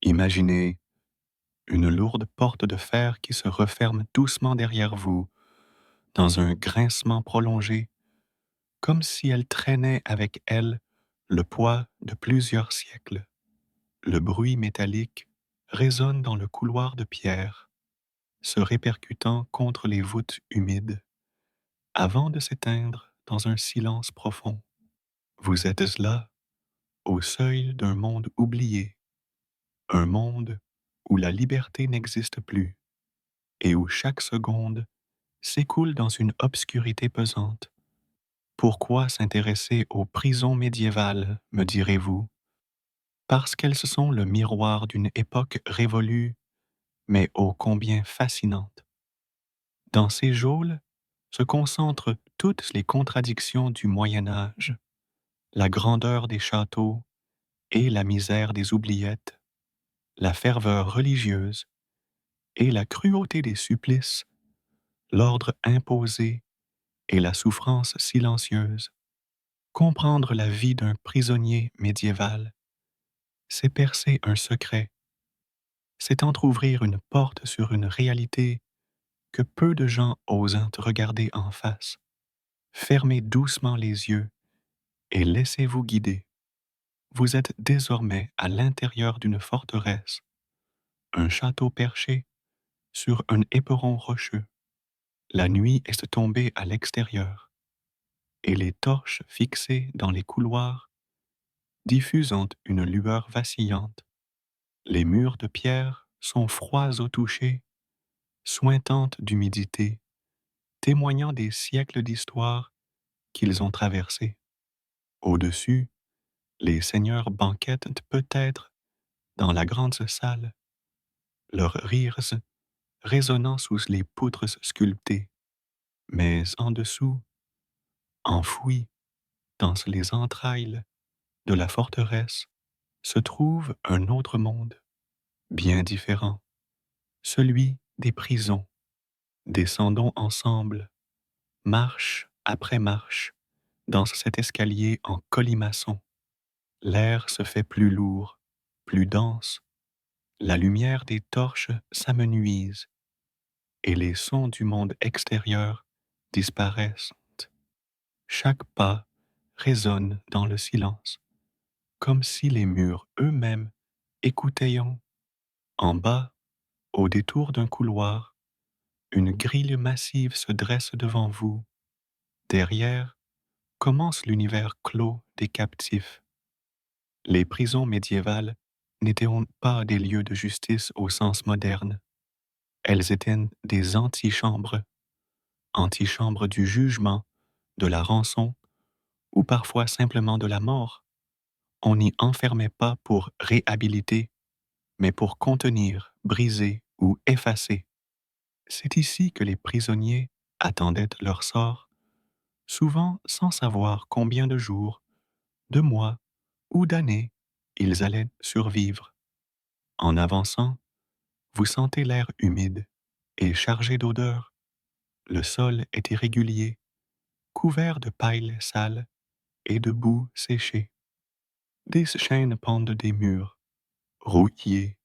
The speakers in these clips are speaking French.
Imaginez une lourde porte de fer qui se referme doucement derrière vous, dans un grincement prolongé, comme si elle traînait avec elle le poids de plusieurs siècles. Le bruit métallique résonne dans le couloir de pierre, se répercutant contre les voûtes humides, avant de s'éteindre dans un silence profond. Vous êtes là, au seuil d'un monde oublié, un monde où la liberté n'existe plus et où chaque seconde s'écoule dans une obscurité pesante. Pourquoi s'intéresser aux prisons médiévales, me direz-vous? Parce qu'elles sont le miroir d'une époque révolue, mais ô combien fascinante. Dans ces geôles se concentrent toutes les contradictions du Moyen Âge, la grandeur des châteaux et la misère des oubliettes, la ferveur religieuse et la cruauté des supplices, l'ordre imposé et la souffrance silencieuse. Comprendre la vie d'un prisonnier médiéval, c'est percer un secret, c'est entr'ouvrir une porte sur une réalité que peu de gens osent regarder en face. Fermez doucement les yeux et laissez-vous guider. Vous êtes désormais à l'intérieur d'une forteresse, un château perché sur un éperon rocheux. La nuit est tombée à l'extérieur et les torches fixées dans les couloirs diffusent une lueur vacillante. Les murs de pierre sont froids au toucher, suintantes d'humidité, témoignant des siècles d'histoire qu'ils ont traversés. Au-dessus, les seigneurs banquettent peut-être dans la grande salle, leurs rires résonnant sous les poutres sculptées. Mais en dessous, enfoui dans les entrailles de la forteresse, se trouve un autre monde, bien différent, celui des prisons. Descendons ensemble, marche après marche, dans cet escalier en colimaçon. L'air se fait plus lourd, plus dense, la lumière des torches s'amenuise et les sons du monde extérieur disparaissent. Chaque pas résonne dans le silence, comme si les murs eux-mêmes écoutaient. En bas, au détour d'un couloir, une grille massive se dresse devant vous. Derrière, commence l'univers clos des captifs. Les prisons médiévales n'étaient pas des lieux de justice au sens moderne. Elles étaient des antichambres, antichambres du jugement, de la rançon, ou parfois simplement de la mort. On n'y enfermait pas pour réhabiliter, mais pour contenir, briser ou effacer. C'est ici que les prisonniers attendaient leur sort, souvent sans savoir combien de jours, de mois ou d'années ils allaient survivre. En avançant, vous sentez l'air humide et chargé d'odeurs. Le sol est irrégulier, couvert de paille sale et de boue séchée. Des chaînes pendent des murs, rouillés,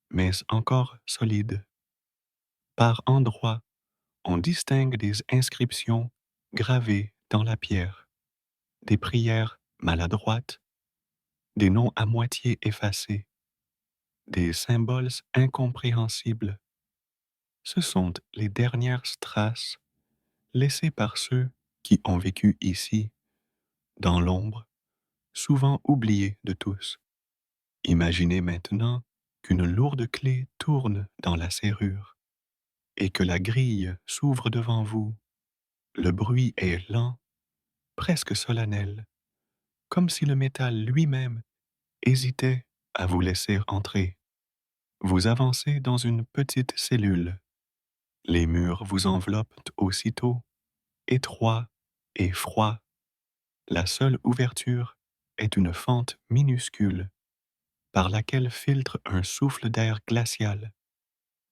mais encore solides. Par endroits, on distingue des inscriptions gravées dans la pierre, des prières maladroites, des noms à moitié effacés, des symboles incompréhensibles. Ce sont les dernières traces laissées par ceux qui ont vécu ici, dans l'ombre, souvent oubliés de tous. Imaginez maintenant qu'une lourde clé tourne dans la serrure et que la grille s'ouvre devant vous. Le bruit est lent, presque solennel, comme si le métal lui-même hésitait à vous laisser entrer. Vous avancez dans une petite cellule. Les murs vous enveloppent aussitôt, étroits et froids. La seule ouverture est une fente minuscule par laquelle filtre un souffle d'air glacial.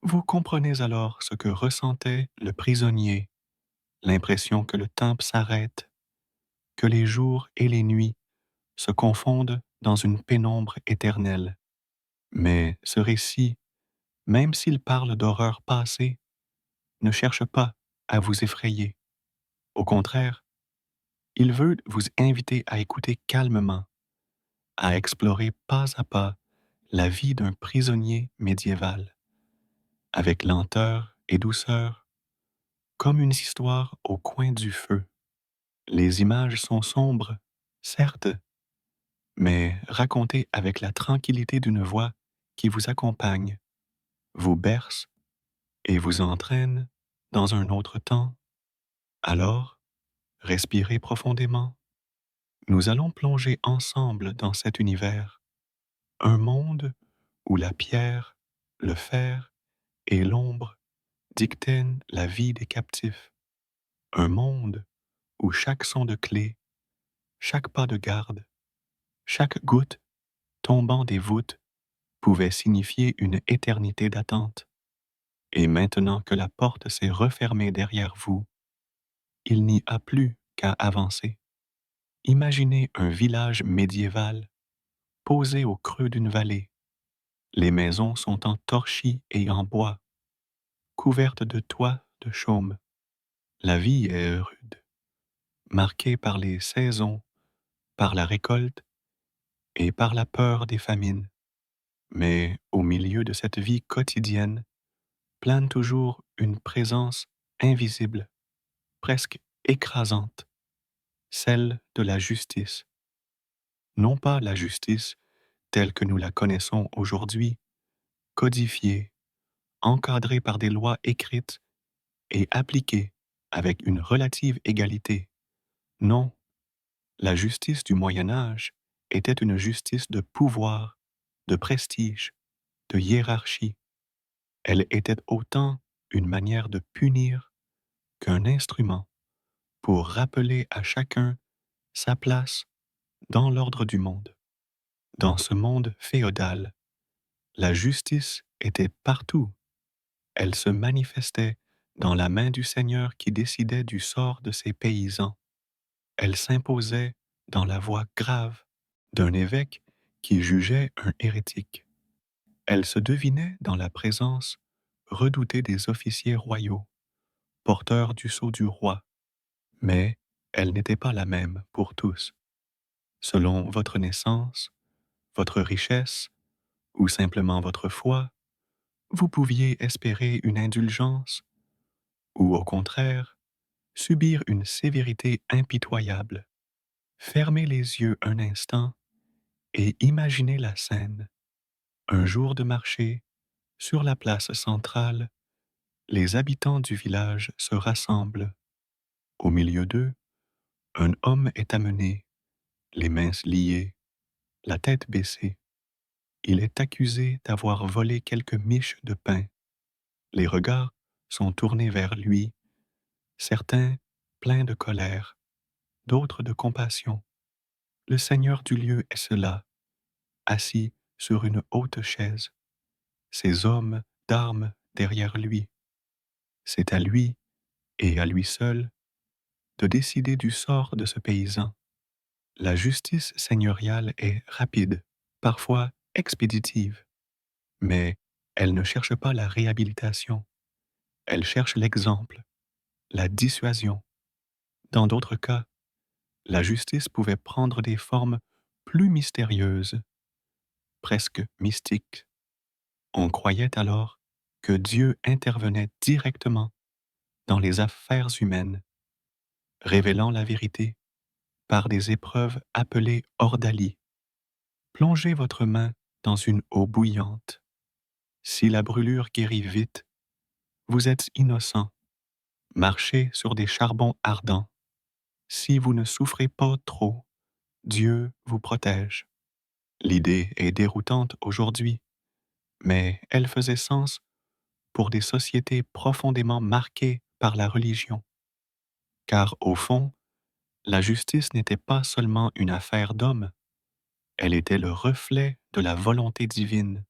Vous comprenez alors ce que ressentait le prisonnier, l'impression que le temps s'arrête, que les jours et les nuits se confondent dans une pénombre éternelle. Mais ce récit, même s'il parle d'horreurs passées, ne cherche pas à vous effrayer. Au contraire, il veut vous inviter à écouter calmement, à explorer pas à pas la vie d'un prisonnier médiéval, avec lenteur et douceur, comme une histoire au coin du feu. Les images sont sombres, certes, mais racontées avec la tranquillité d'une voix qui vous accompagne, vous berce et vous entraîne dans un autre temps. Alors, respirez profondément. Nous allons plonger ensemble dans cet univers, un monde où la pierre, le fer et l'ombre dictaient la vie des captifs, un monde où chaque son de clé, chaque pas de garde, chaque goutte tombant des voûtes pouvait signifier une éternité d'attente. Et maintenant que la porte s'est refermée derrière vous, il n'y a plus qu'à avancer. Imaginez un village médiéval posé au creux d'une vallée. Les maisons sont en torchis et en bois, couvertes de toits de chaume. La vie est rude, marquée par les saisons, par la récolte et par la peur des famines. Mais au milieu de cette vie quotidienne, plane toujours une présence invisible, presque écrasante, celle de la justice. Non pas la justice telle que nous la connaissons aujourd'hui, codifiée, encadrée par des lois écrites et appliquée avec une relative égalité. Non, la justice du Moyen Âge était une justice de pouvoir, de prestige, de hiérarchie. Elle était autant une manière de punir qu'un instrument pour rappeler à chacun sa place dans l'ordre du monde. Dans ce monde féodal, la justice était partout. Elle se manifestait dans la main du Seigneur qui décidait du sort de ses paysans. Elle s'imposait dans la voix grave d'un évêque qui jugeait un hérétique. Elle se devinait dans la présence redoutée des officiers royaux, porteurs du sceau du roi. Mais elle n'était pas la même pour tous. Selon votre naissance, votre richesse ou simplement votre foi, vous pouviez espérer une indulgence ou au contraire, subir une sévérité impitoyable. Fermez les yeux un instant et imaginez la scène. Un jour de marché, sur la place centrale, les habitants du village se rassemblent. Au milieu d'eux, un homme est amené, les mains liées, la tête baissée. Il est accusé d'avoir volé quelques miches de pain. Les regards sont tournés vers lui, certains pleins de colère, d'autres de compassion. Le seigneur du lieu est cela, assis sur une haute chaise, ses hommes d'armes derrière lui. C'est à lui, et à lui seul, de décider du sort de ce paysan. La justice seigneuriale est rapide, parfois expéditive, mais elle ne cherche pas la réhabilitation, elle cherche l'exemple, la dissuasion. Dans d'autres cas, la justice pouvait prendre des formes plus mystérieuses, presque mystiques. On croyait alors que Dieu intervenait directement dans les affaires humaines, révélant la vérité par des épreuves appelées ordalie. Plongez votre main dans une eau bouillante. Si la brûlure guérit vite, vous êtes innocent. Marchez sur des charbons ardents. Si vous ne souffrez pas trop, Dieu vous protège. L'idée est déroutante aujourd'hui, mais elle faisait sens pour des sociétés profondément marquées par la religion. Car au fond, la justice n'était pas seulement une affaire d'hommes, elle était le reflet de la volonté divine.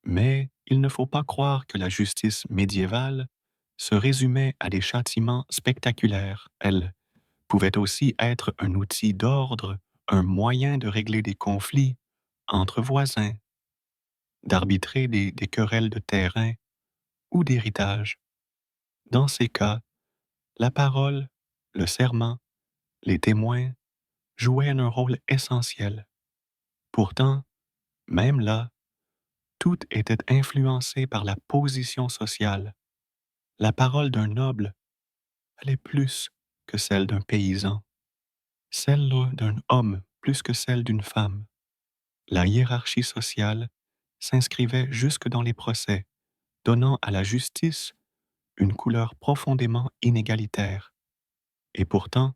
Mais il ne faut pas croire que la justice médiévale se résumait à des châtiments spectaculaires. Elle pouvait aussi être un outil d'ordre, un moyen de régler des conflits entre voisins. d'arbitrer des querelles de terrain ou d'héritage. Dans ces cas, la parole, le serment, les témoins jouaient un rôle essentiel. Pourtant, même là, tout était influencé par la position sociale. La parole d'un noble valait plus que celle d'un paysan, celle d'un homme plus que celle d'une femme. La hiérarchie sociale s'inscrivait jusque dans les procès, donnant à la justice une couleur profondément inégalitaire. Et pourtant,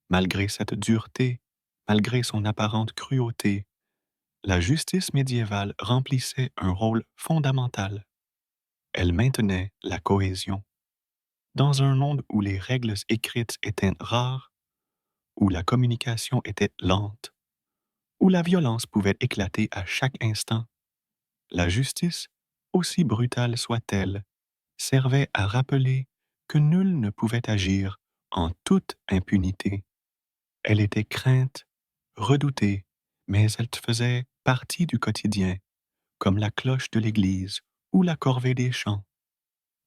malgré cette dureté, malgré son apparente cruauté, la justice médiévale remplissait un rôle fondamental. Elle maintenait la cohésion. Dans un monde où les règles écrites étaient rares, où la communication était lente, où la violence pouvait éclater à chaque instant, la justice, aussi brutale soit-elle, servait à rappeler que nul ne pouvait agir en toute impunité. Elle était crainte, redoutée, mais elle faisait partie du quotidien, comme la cloche de l'église ou la corvée des champs.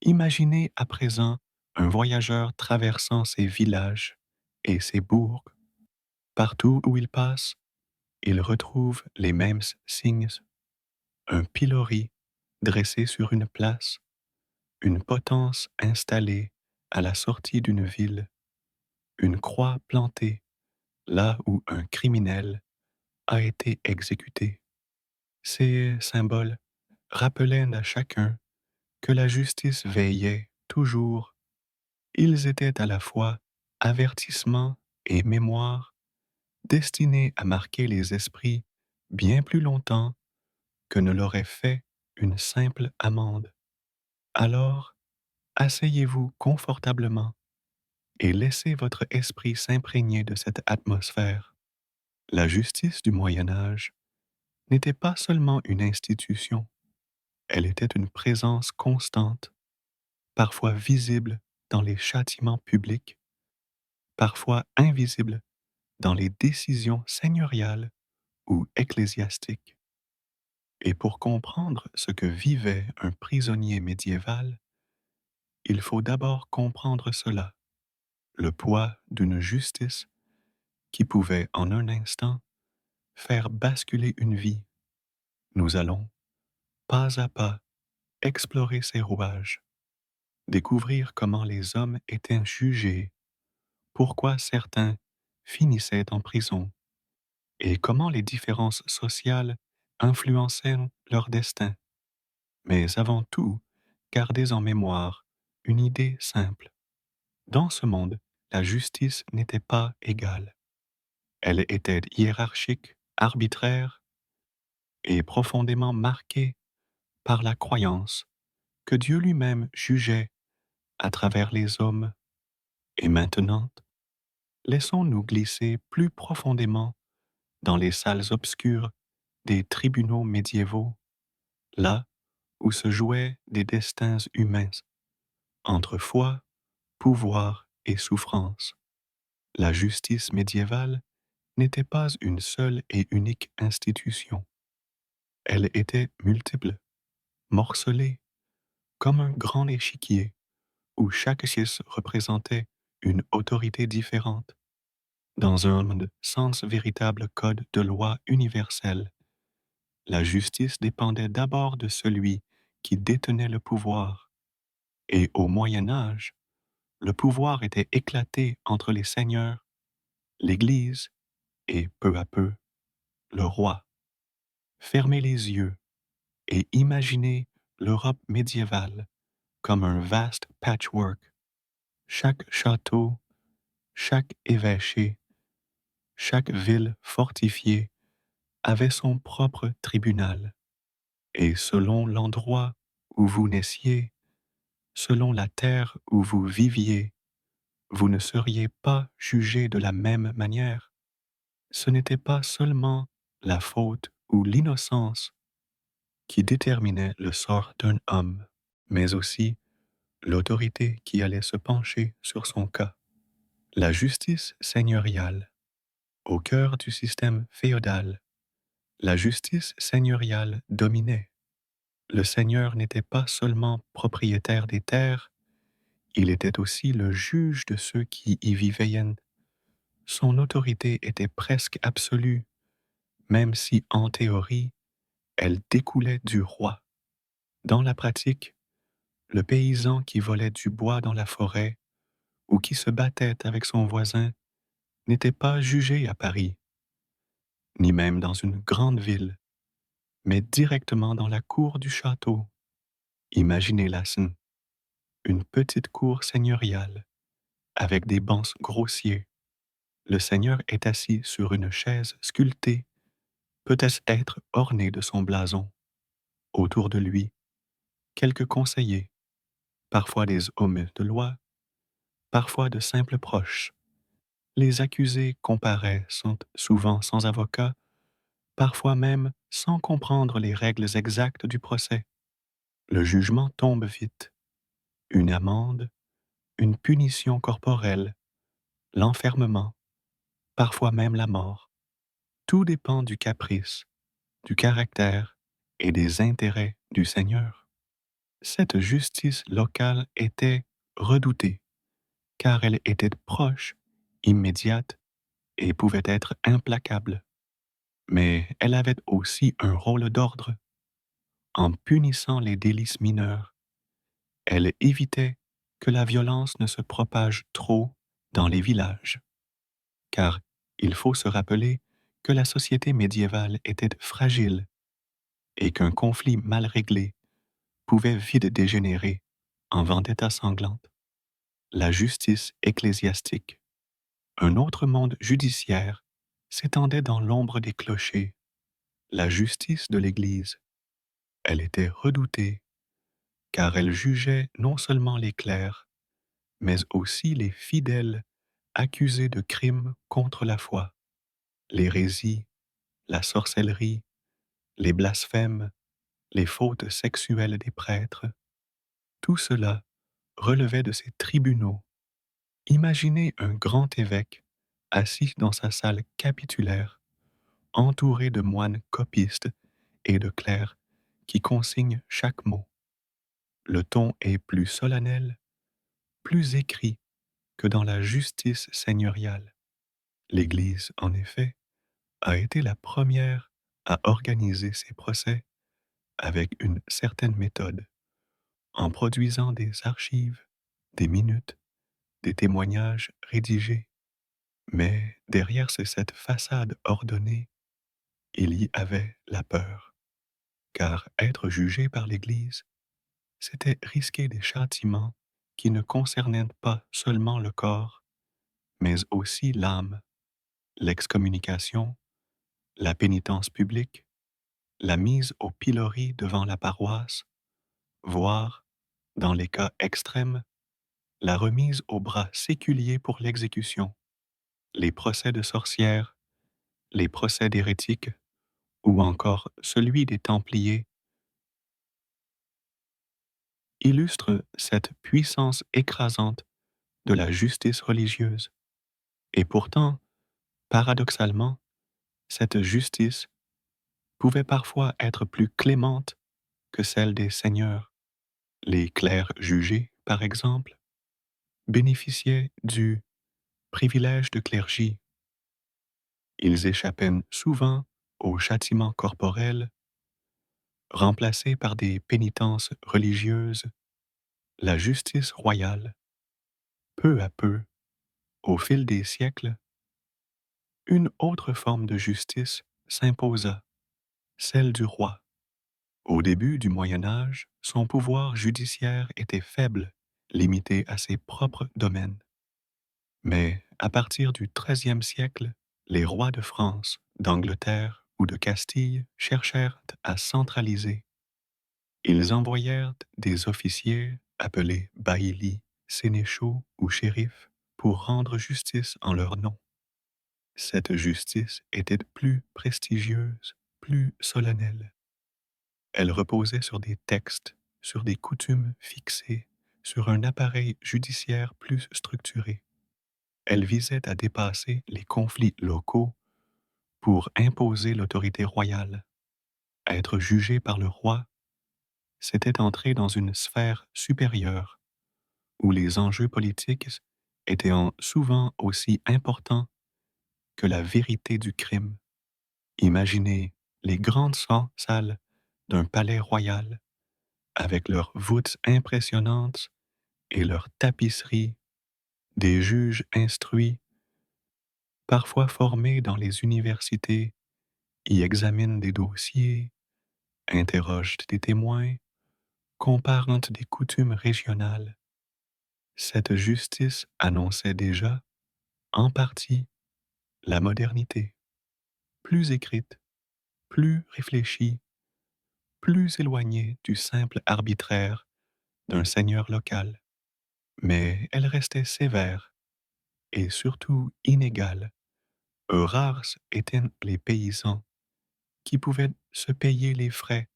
Imaginez à présent un voyageur traversant ces villages et ces bourgs. Partout où il passe, il retrouve les mêmes signes: un pilori dressé sur une place, une potence installée à la sortie d'une ville, une croix plantée là où un criminel a été exécuté. Ces symboles rappelaient à chacun que la justice veillait toujours. Ils étaient à la fois avertissement et mémoire, destinés à marquer les esprits bien plus longtemps que ne l'aurait fait une simple amende. Alors, asseyez-vous confortablement et laissez votre esprit s'imprégner de cette atmosphère. La justice du Moyen Âge n'était pas seulement une institution, elle était une présence constante, parfois visible dans les châtiments publics, parfois invisible dans les décisions seigneuriales ou ecclésiastiques. Et pour comprendre ce que vivait un prisonnier médiéval, il faut d'abord comprendre cela, le poids d'une justice qui pouvait en un instant faire basculer une vie. Nous allons, pas à pas, explorer ces rouages, découvrir comment les hommes étaient jugés, pourquoi certains finissaient en prison, et comment les différences sociales influençaient leur destin. Mais avant tout, gardez en mémoire une idée simple. Dans ce monde, la justice n'était pas égale. Elle était hiérarchique, arbitraire et profondément marquée par la croyance que Dieu lui-même jugeait à travers les hommes. Et maintenant, laissons-nous glisser plus profondément dans les salles obscures des tribunaux médiévaux, là où se jouaient des destins humains, entre foi, pouvoir et souffrance. La justice médiévale n'était pas une seule et unique institution. Elle était multiple, morcelée, comme un grand échiquier où chaque pièce représentait une autorité différente. Dans un monde sans véritable code de loi universel, la justice dépendait d'abord de celui qui détenait le pouvoir. Et au Moyen Âge, le pouvoir était éclaté entre les seigneurs, l'Église et, peu à peu, le roi. Fermez les yeux et imaginez l'Europe médiévale comme un vaste patchwork. Chaque château, chaque évêché, chaque ville fortifiée avait son propre tribunal. Et selon l'endroit où vous naissiez, selon la terre où vous viviez, vous ne seriez pas jugé de la même manière. Ce n'était pas seulement la faute ou l'innocence qui déterminait le sort d'un homme, mais aussi l'autorité qui allait se pencher sur son cas. La justice seigneuriale. Au cœur du système féodal, la justice seigneuriale dominait. Le seigneur n'était pas seulement propriétaire des terres, il était aussi le juge de ceux qui y vivaient. Son autorité était presque absolue, même si en théorie, elle découlait du roi. Dans la pratique, le paysan qui volait du bois dans la forêt ou qui se battait avec son voisin n'était pas jugé à Paris, ni même dans une grande ville, mais directement dans la cour du château. Imaginez la scène, une petite cour seigneuriale, avec des bancs grossiers. Le seigneur est assis sur une chaise sculptée, peut-être être ornée de son blason. Autour de lui, quelques conseillers, parfois des hommes de loi, parfois de simples proches. Les accusés comparaissent sont souvent sans avocat, parfois même sans comprendre les règles exactes du procès. Le jugement tombe vite. Une amende, une punition corporelle, l'enfermement, parfois même la mort. Tout dépend du caprice, du caractère et des intérêts du Seigneur. Cette justice locale était redoutée, car elle était proche, immédiate et pouvait être implacable. Mais elle avait aussi un rôle d'ordre. En punissant les délices mineurs, elle évitait que la violence ne se propage trop dans les villages. Car il faut se rappeler que la société médiévale était fragile et qu'un conflit mal réglé pouvait vite dégénérer en vendetta sanglante. La justice ecclésiastique. Un autre monde judiciaire s'étendait dans l'ombre des clochers, la justice de l'Église. Elle était redoutée, car elle jugeait non seulement les clercs, mais aussi les fidèles accusés de crimes contre la foi, l'hérésie, la sorcellerie, les blasphèmes, les fautes sexuelles des prêtres. Tout cela relevait de ces tribunaux. Imaginez un grand évêque assis dans sa salle capitulaire, entouré de moines copistes et de clercs qui consignent chaque mot. Le ton est plus solennel, plus écrit que dans la justice seigneuriale. L'Église, en effet, a été la première à organiser ses procès avec une certaine méthode, en produisant des archives, des minutes, des témoignages rédigés. Mais derrière cette façade ordonnée, il y avait la peur, car être jugé par l'Église, c'était risquer des châtiments qui ne concernaient pas seulement le corps, mais aussi l'âme, l'excommunication, la pénitence publique, la mise au pilori devant la paroisse, voire, dans les cas extrêmes, la remise aux bras séculiers pour l'exécution. Les procès de sorcières, les procès d'hérétiques, ou encore celui des Templiers, illustrent cette puissance écrasante de la justice religieuse. Et pourtant, paradoxalement, cette justice pouvait parfois être plus clémente que celle des seigneurs. Les clercs jugés, par exemple, bénéficiaient du privilège de clergie. Ils échappaient souvent au châtiment corporel, remplacés par des pénitences religieuses. La justice royale, peu à peu, au fil des siècles, une autre forme de justice s'imposa, celle du roi. Au début du Moyen Âge, son pouvoir judiciaire était faible, limité à ses propres domaines. Mais à partir du XIIIe siècle, les rois de France, d'Angleterre ou de Castille cherchèrent à centraliser. Ils envoyèrent des officiers appelés baillis, sénéchaux ou shérifs pour rendre justice en leur nom. Cette justice était plus prestigieuse, plus solennelle. Elle reposait sur des textes, sur des coutumes fixées, sur un appareil judiciaire plus structuré. Elle visait à dépasser les conflits locaux pour imposer l'autorité royale. Être jugé par le roi, c'était entrer dans une sphère supérieure où les enjeux politiques étaient souvent aussi importants que la vérité du crime. Imaginez les grandes salles d'un palais royal avec leurs voûtes impressionnantes et leurs tapisseries, des juges instruits, parfois formés dans les universités, y examinent des dossiers, interrogent des témoins, comparant des coutumes régionales. Cette justice annonçait déjà, en partie, la modernité, plus écrite, plus réfléchie, plus éloignée du simple arbitraire d'un seigneur local. Mais elle restait sévère et surtout inégale. Rares étaient les paysans qui pouvaient se payer les frais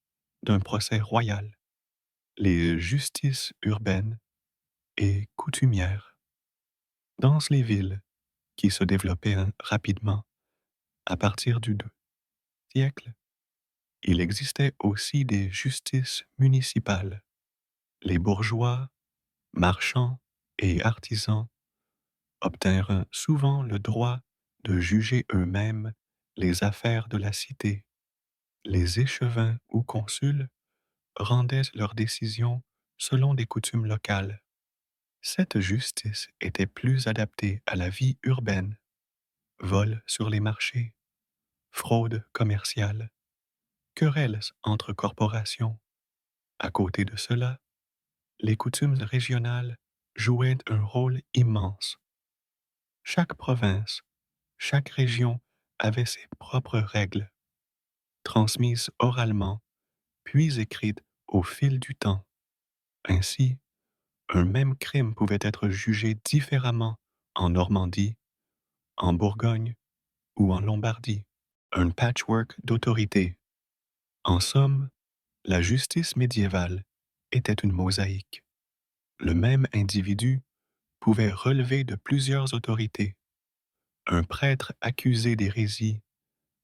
d'un procès royal. Les justices urbaines et coutumières. Dans les villes qui se développaient rapidement à partir du siècle, il existait aussi des justices municipales. Les bourgeois, marchands et artisans obtinrent souvent le droit de juger eux-mêmes les affaires de la cité. Les échevins ou consuls rendaient leurs décisions selon des coutumes locales. Cette justice était plus adaptée à la vie urbaine, vols sur les marchés, fraude commerciale, querelles entre corporations. À côté de cela, les coutumes régionales jouaient un rôle immense. Chaque province, chaque région avait ses propres règles, transmises oralement, puis écrites au fil du temps. Ainsi, un même crime pouvait être jugé différemment en Normandie, en Bourgogne ou en Lombardie. Un patchwork d'autorité. En somme, la justice médiévale était une mosaïque. Le même individu pouvait relever de plusieurs autorités. Un prêtre accusé d'hérésie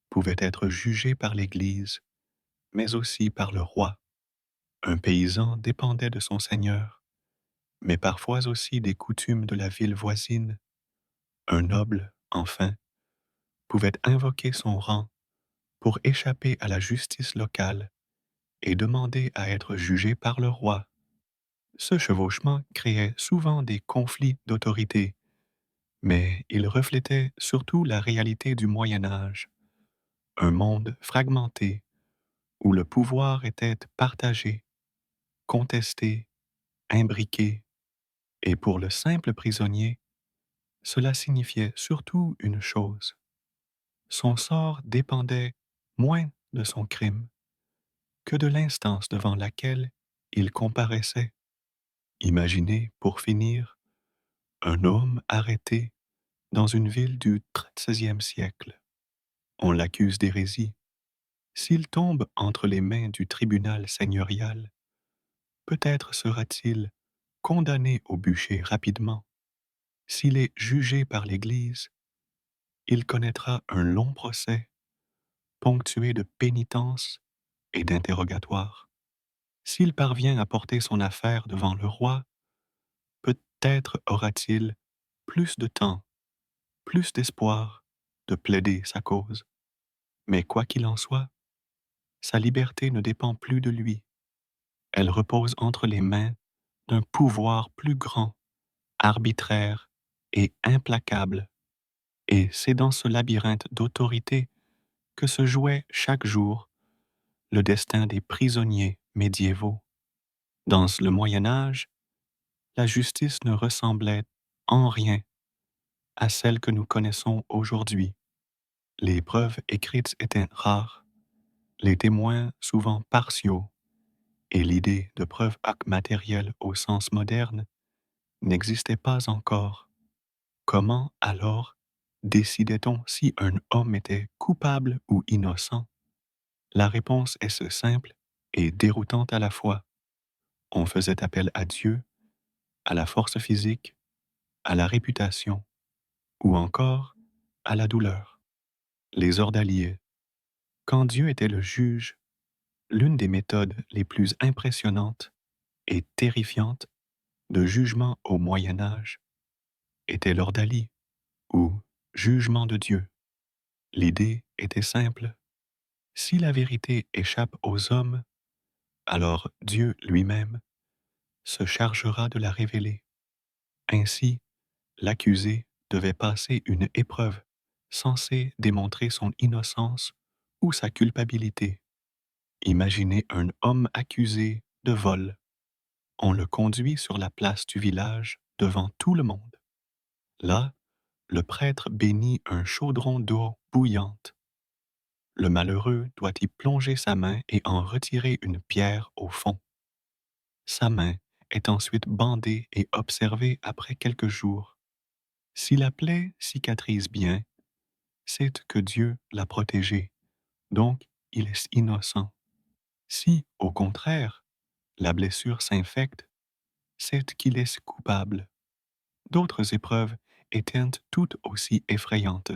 pouvait être jugé par l'Église, mais aussi par le roi. Un paysan dépendait de son seigneur, mais parfois aussi des coutumes de la ville voisine. Un noble, enfin, pouvait invoquer son rang pour échapper à la justice locale et demander à être jugé par le roi. Ce chevauchement créait souvent des conflits d'autorité, mais il reflétait surtout la réalité du Moyen Âge, un monde fragmenté où le pouvoir était partagé, contesté, imbriqué, et pour le simple prisonnier, cela signifiait surtout une chose. Son sort dépendait moins de son crime que de l'instance devant laquelle il comparaissait. Imaginez, pour finir, un homme arrêté dans une ville du XIIIe siècle. On l'accuse d'hérésie. S'il tombe entre les mains du tribunal seigneurial, peut-être sera-t-il condamné au bûcher rapidement. S'il est jugé par l'Église, il connaîtra un long procès, ponctué de pénitences et d'interrogatoires. S'il parvient à porter son affaire devant le roi, peut-être aura-t-il plus de temps, plus d'espoir de plaider sa cause. Mais quoi qu'il en soit, sa liberté ne dépend plus de lui. Elle repose entre les mains d'un pouvoir plus grand, arbitraire et implacable. Et c'est dans ce labyrinthe d'autorité que se jouait chaque jour le destin des prisonniers médiévaux. Dans le Moyen Âge, la justice ne ressemblait en rien à celle que nous connaissons aujourd'hui. Les preuves écrites étaient rares, les témoins souvent partiaux, et l'idée de preuve matérielle au sens moderne n'existait pas encore. Comment alors décidait-on si un homme était coupable ou innocent? La réponse est ce simple et déroutante à la fois. On faisait appel à Dieu, à la force physique, à la réputation, ou encore à la douleur. Les ordaliers. Quand Dieu était le juge, L'une des méthodes les plus impressionnantes et terrifiantes de jugement au Moyen Âge était l'ordalie, ou jugement de Dieu. L'idée était simple. Si la vérité échappe aux hommes, alors Dieu lui-même se chargera de la révéler. Ainsi, l'accusé devait passer une épreuve censée démontrer son innocence ou sa culpabilité. Imaginez un homme accusé de vol. On le conduit sur la place du village devant tout le monde. Là, le prêtre bénit un chaudron d'eau bouillante. Le malheureux doit y plonger sa main et en retirer une pierre au fond. Sa main est ensuite bandée et observée après quelques jours. Si la plaie cicatrise bien, c'est que Dieu l'a protégé, donc il est innocent. Si, au contraire, la blessure s'infecte, c'est qu'il est coupable. D'autres épreuves étaient toutes aussi effrayantes.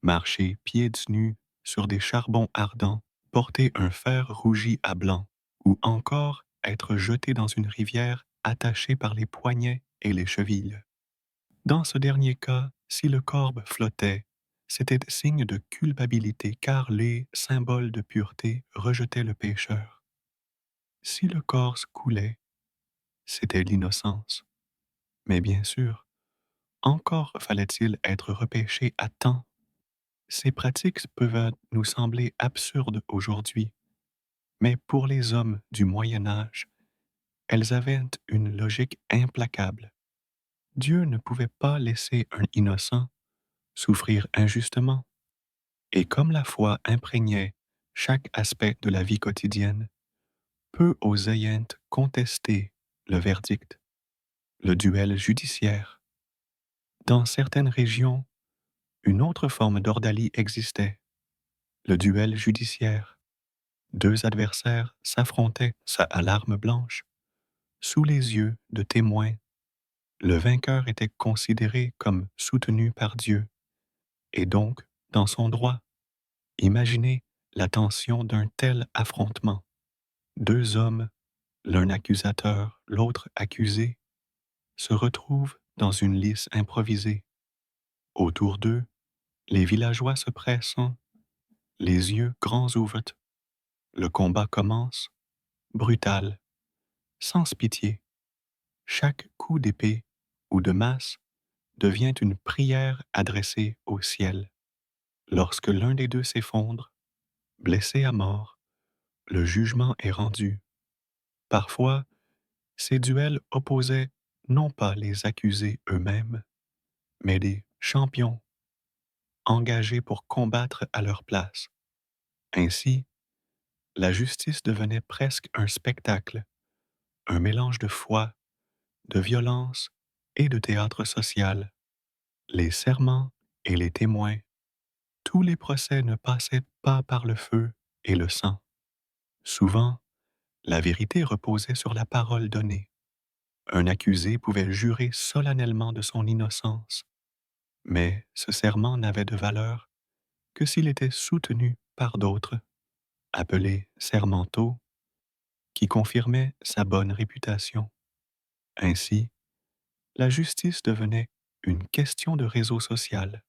Marcher pieds nus sur des charbons ardents, porter un fer rougi à blanc, ou encore être jeté dans une rivière attaché par les poignets et les chevilles. Dans ce dernier cas, si le corbe flottait, c'était signe de culpabilité car les symboles de pureté rejetaient le pécheur. Si le corps coulait, c'était l'innocence. Mais bien sûr, encore fallait-il être repêché à temps. Ces pratiques peuvent nous sembler absurdes aujourd'hui, mais pour les hommes du Moyen Âge, elles avaient une logique implacable. Dieu ne pouvait pas laisser un innocent souffrir injustement. Et comme la foi imprégnait chaque aspect de la vie quotidienne, peu osaient contester le verdict, le duel judiciaire. Dans certaines régions, une autre forme d'ordalie existait, le duel judiciaire. Deux adversaires s'affrontaient à l'arme blanche, sous les yeux de témoins. Le vainqueur était considéré comme soutenu par Dieu, et donc dans son droit. Imaginez la tension d'un tel affrontement. Deux hommes, l'un accusateur, l'autre accusé, se retrouvent dans une lice improvisée. Autour d'eux, les villageois se pressent, les yeux grands ouverts. Le combat commence, brutal, sans pitié. Chaque coup d'épée ou de masse devient une prière adressée au ciel. Lorsque l'un des deux s'effondre, blessé à mort, le jugement est rendu. Parfois, ces duels opposaient non pas les accusés eux-mêmes, mais des champions engagés pour combattre à leur place. Ainsi, la justice devenait presque un spectacle, un mélange de foi, de violence et de théâtre social. Les serments et les témoins, tous les procès ne passaient pas par le feu et le sang. Souvent, la vérité reposait sur la parole donnée. Un accusé pouvait jurer solennellement de son innocence, mais ce serment n'avait de valeur que s'il était soutenu par d'autres, appelés sermentaux, qui confirmaient sa bonne réputation. Ainsi, la justice devenait une question de réseau social.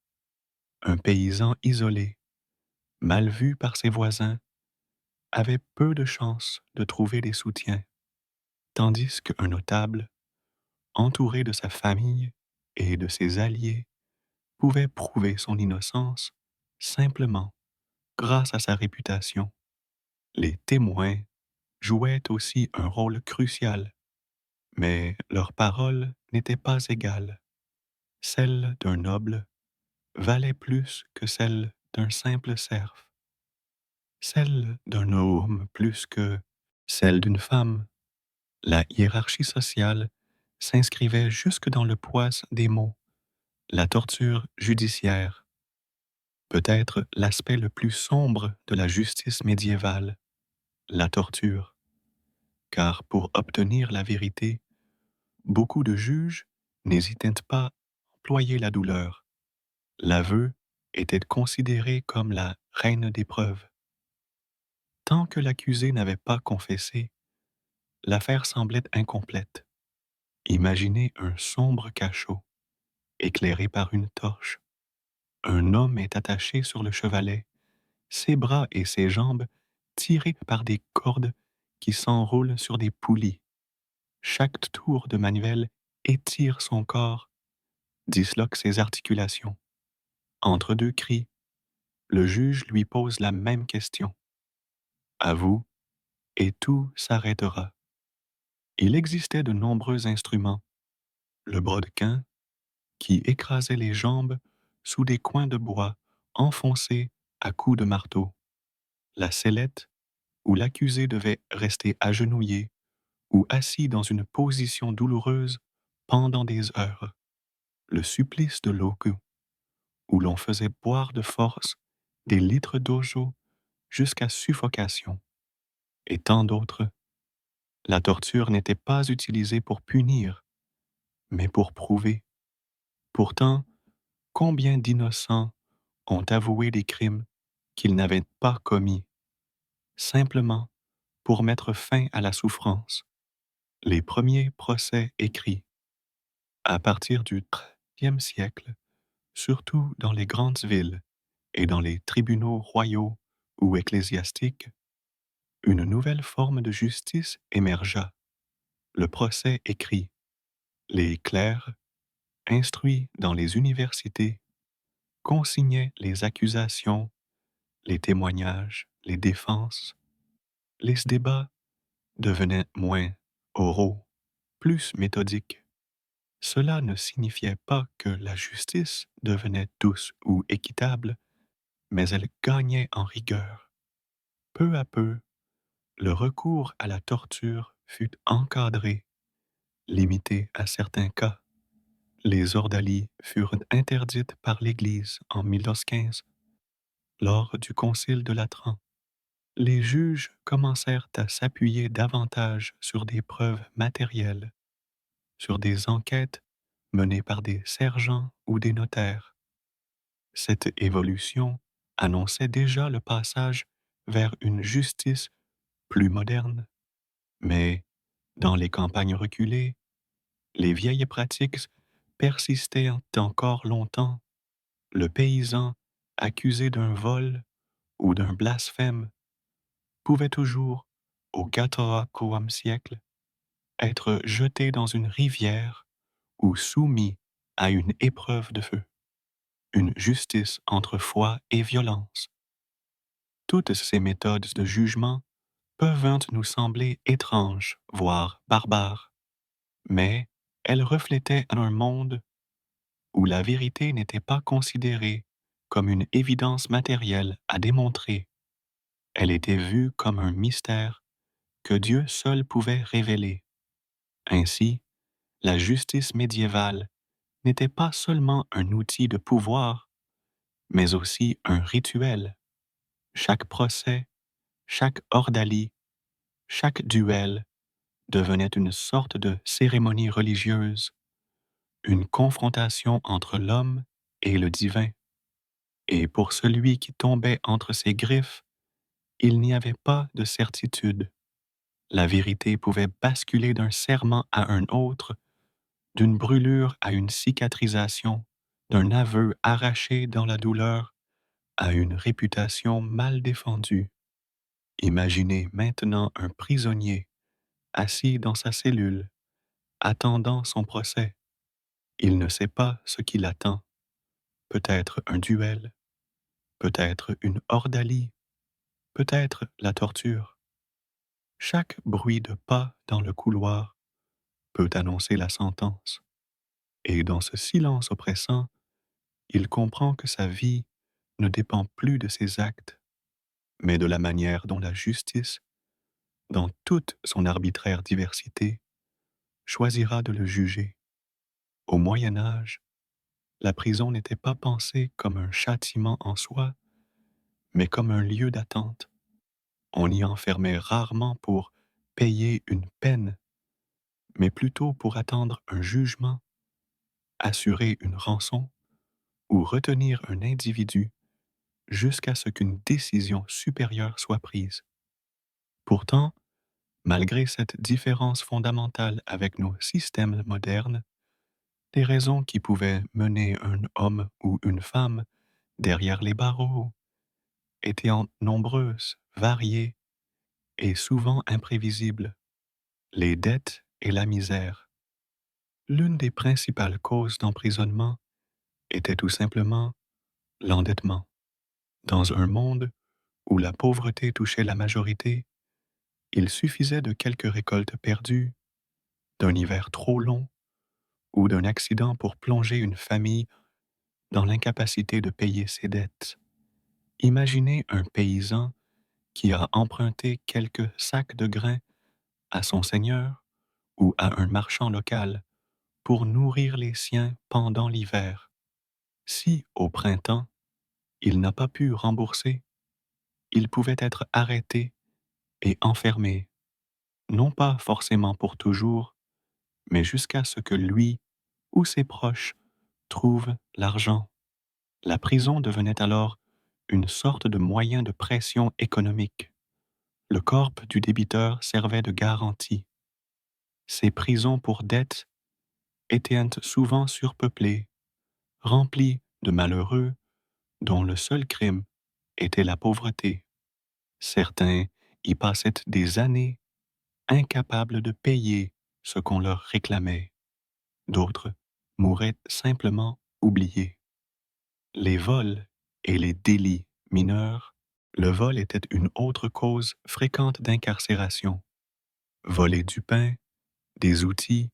Un paysan isolé, mal vu par ses voisins, avait peu de chances de trouver des soutiens, tandis qu'un notable, entouré de sa famille et de ses alliés, pouvait prouver son innocence simplement grâce à sa réputation. Les témoins jouaient aussi un rôle crucial, mais leurs paroles n'étaient pas égales. Celle d'un noble valait plus que celle d'un simple serf, celle d'un homme plus que celle d'une femme. La hiérarchie sociale s'inscrivait jusque dans le poids des mots, la torture judiciaire, peut-être l'aspect le plus sombre de la justice médiévale, la torture, car pour obtenir la vérité, beaucoup de juges n'hésitaient pas à employer la douleur. L'aveu était considéré comme la reine des preuves. Tant que l'accusé n'avait pas confessé, l'affaire semblait incomplète. Imaginez un sombre cachot, éclairé par une torche. Un homme est attaché sur le chevalet, ses bras et ses jambes tirés par des cordes qui s'enroulent sur des poulies. Chaque tour de manivelle étire son corps, disloque ses articulations. Entre deux cris, le juge lui pose la même question. À vous, et tout s'arrêtera. Il existait de nombreux instruments. Le brodequin, qui écrasait les jambes sous des coins de bois enfoncés à coups de marteau. La sellette, où l'accusé devait rester agenouillé ou assis dans une position douloureuse pendant des heures. Le supplice de l'eau, où l'on faisait boire de force des litres d'eau chaude jusqu'à suffocation. Et tant d'autres. La torture n'était pas utilisée pour punir, mais pour prouver. Pourtant, combien d'innocents ont avoué des crimes qu'ils n'avaient pas commis, simplement pour mettre fin à la souffrance. Les premiers procès écrits, à partir du XIIIe siècle, surtout dans les grandes villes et dans les tribunaux royaux ou ecclésiastiques, une nouvelle forme de justice émergea, le procès écrit. Les clercs, instruits dans les universités, consignaient les accusations, les témoignages, les défenses. Les débats devenaient moins oraux, plus méthodiques. Cela ne signifiait pas que la justice devenait douce ou équitable, mais elle gagnait en rigueur. Peu à peu, le recours à la torture fut encadré, limité à certains cas. Les ordalies furent interdites par l'Église en 1215, lors du Concile de Latran. Les juges commencèrent à s'appuyer davantage sur des preuves matérielles, sur des enquêtes menées par des sergents ou des notaires. Cette évolution annonçait déjà le passage vers une justice plus moderne. Mais, dans les campagnes reculées, les vieilles pratiques persistaient encore longtemps. Le paysan, accusé d'un vol ou d'un blasphème, pouvait toujours, au XIVe siècle, être jeté dans une rivière ou soumis à une épreuve de feu, une justice entre foi et violence. Toutes ces méthodes de jugement peuvent nous sembler étranges, voire barbares, mais elles reflétaient un monde où la vérité n'était pas considérée comme une évidence matérielle à démontrer. Elle était vue comme un mystère que Dieu seul pouvait révéler. Ainsi, la justice médiévale n'était pas seulement un outil de pouvoir, mais aussi un rituel. Chaque procès, chaque ordalie, chaque duel devenait une sorte de cérémonie religieuse, une confrontation entre l'homme et le divin. Et pour celui qui tombait entre ses griffes, il n'y avait pas de certitude. La vérité pouvait basculer d'un serment à un autre, d'une brûlure à une cicatrisation, d'un aveu arraché dans la douleur à une réputation mal défendue. Imaginez maintenant un prisonnier assis dans sa cellule, attendant son procès. Il ne sait pas ce qui l'attend. Peut-être un duel, peut-être une ordalie, peut-être la torture. Chaque bruit de pas dans le couloir peut annoncer la sentence. Et dans ce silence oppressant, il comprend que sa vie ne dépend plus de ses actes, mais de la manière dont la justice, dans toute son arbitraire diversité, choisira de le juger. Au Moyen Âge, la prison n'était pas pensée comme un châtiment en soi, mais comme un lieu d'attente. On y enfermait rarement pour payer une peine, mais plutôt pour attendre un jugement, assurer une rançon ou retenir un individu jusqu'à ce qu'une décision supérieure soit prise. Pourtant, malgré cette différence fondamentale avec nos systèmes modernes, les raisons qui pouvaient mener un homme ou une femme derrière les barreaux étaient nombreuses, variées et souvent imprévisibles. Les dettes et la misère. L'une des principales causes d'emprisonnement était tout simplement l'endettement. Dans un monde où la pauvreté touchait la majorité, il suffisait de quelques récoltes perdues, d'un hiver trop long ou d'un accident pour plonger une famille dans l'incapacité de payer ses dettes. Imaginez un paysan qui a emprunté quelques sacs de grains à son seigneur ou à un marchand local pour nourrir les siens pendant l'hiver. Si, au printemps, il n'a pas pu rembourser, il pouvait être arrêté et enfermé, non pas forcément pour toujours, mais jusqu'à ce que lui ou ses proches trouvent l'argent. La prison devenait alors une sorte de moyen de pression économique. Le corps du débiteur servait de garantie. Ces prisons pour dette étaient souvent surpeuplées, remplies de malheureux dont le seul crime était la pauvreté. Certains y passaient des années incapables de payer ce qu'on leur réclamait. D'autres mouraient simplement oubliés. Les vols et les délits mineurs. Le vol était une autre cause fréquente d'incarcération. Voler du pain, des outils,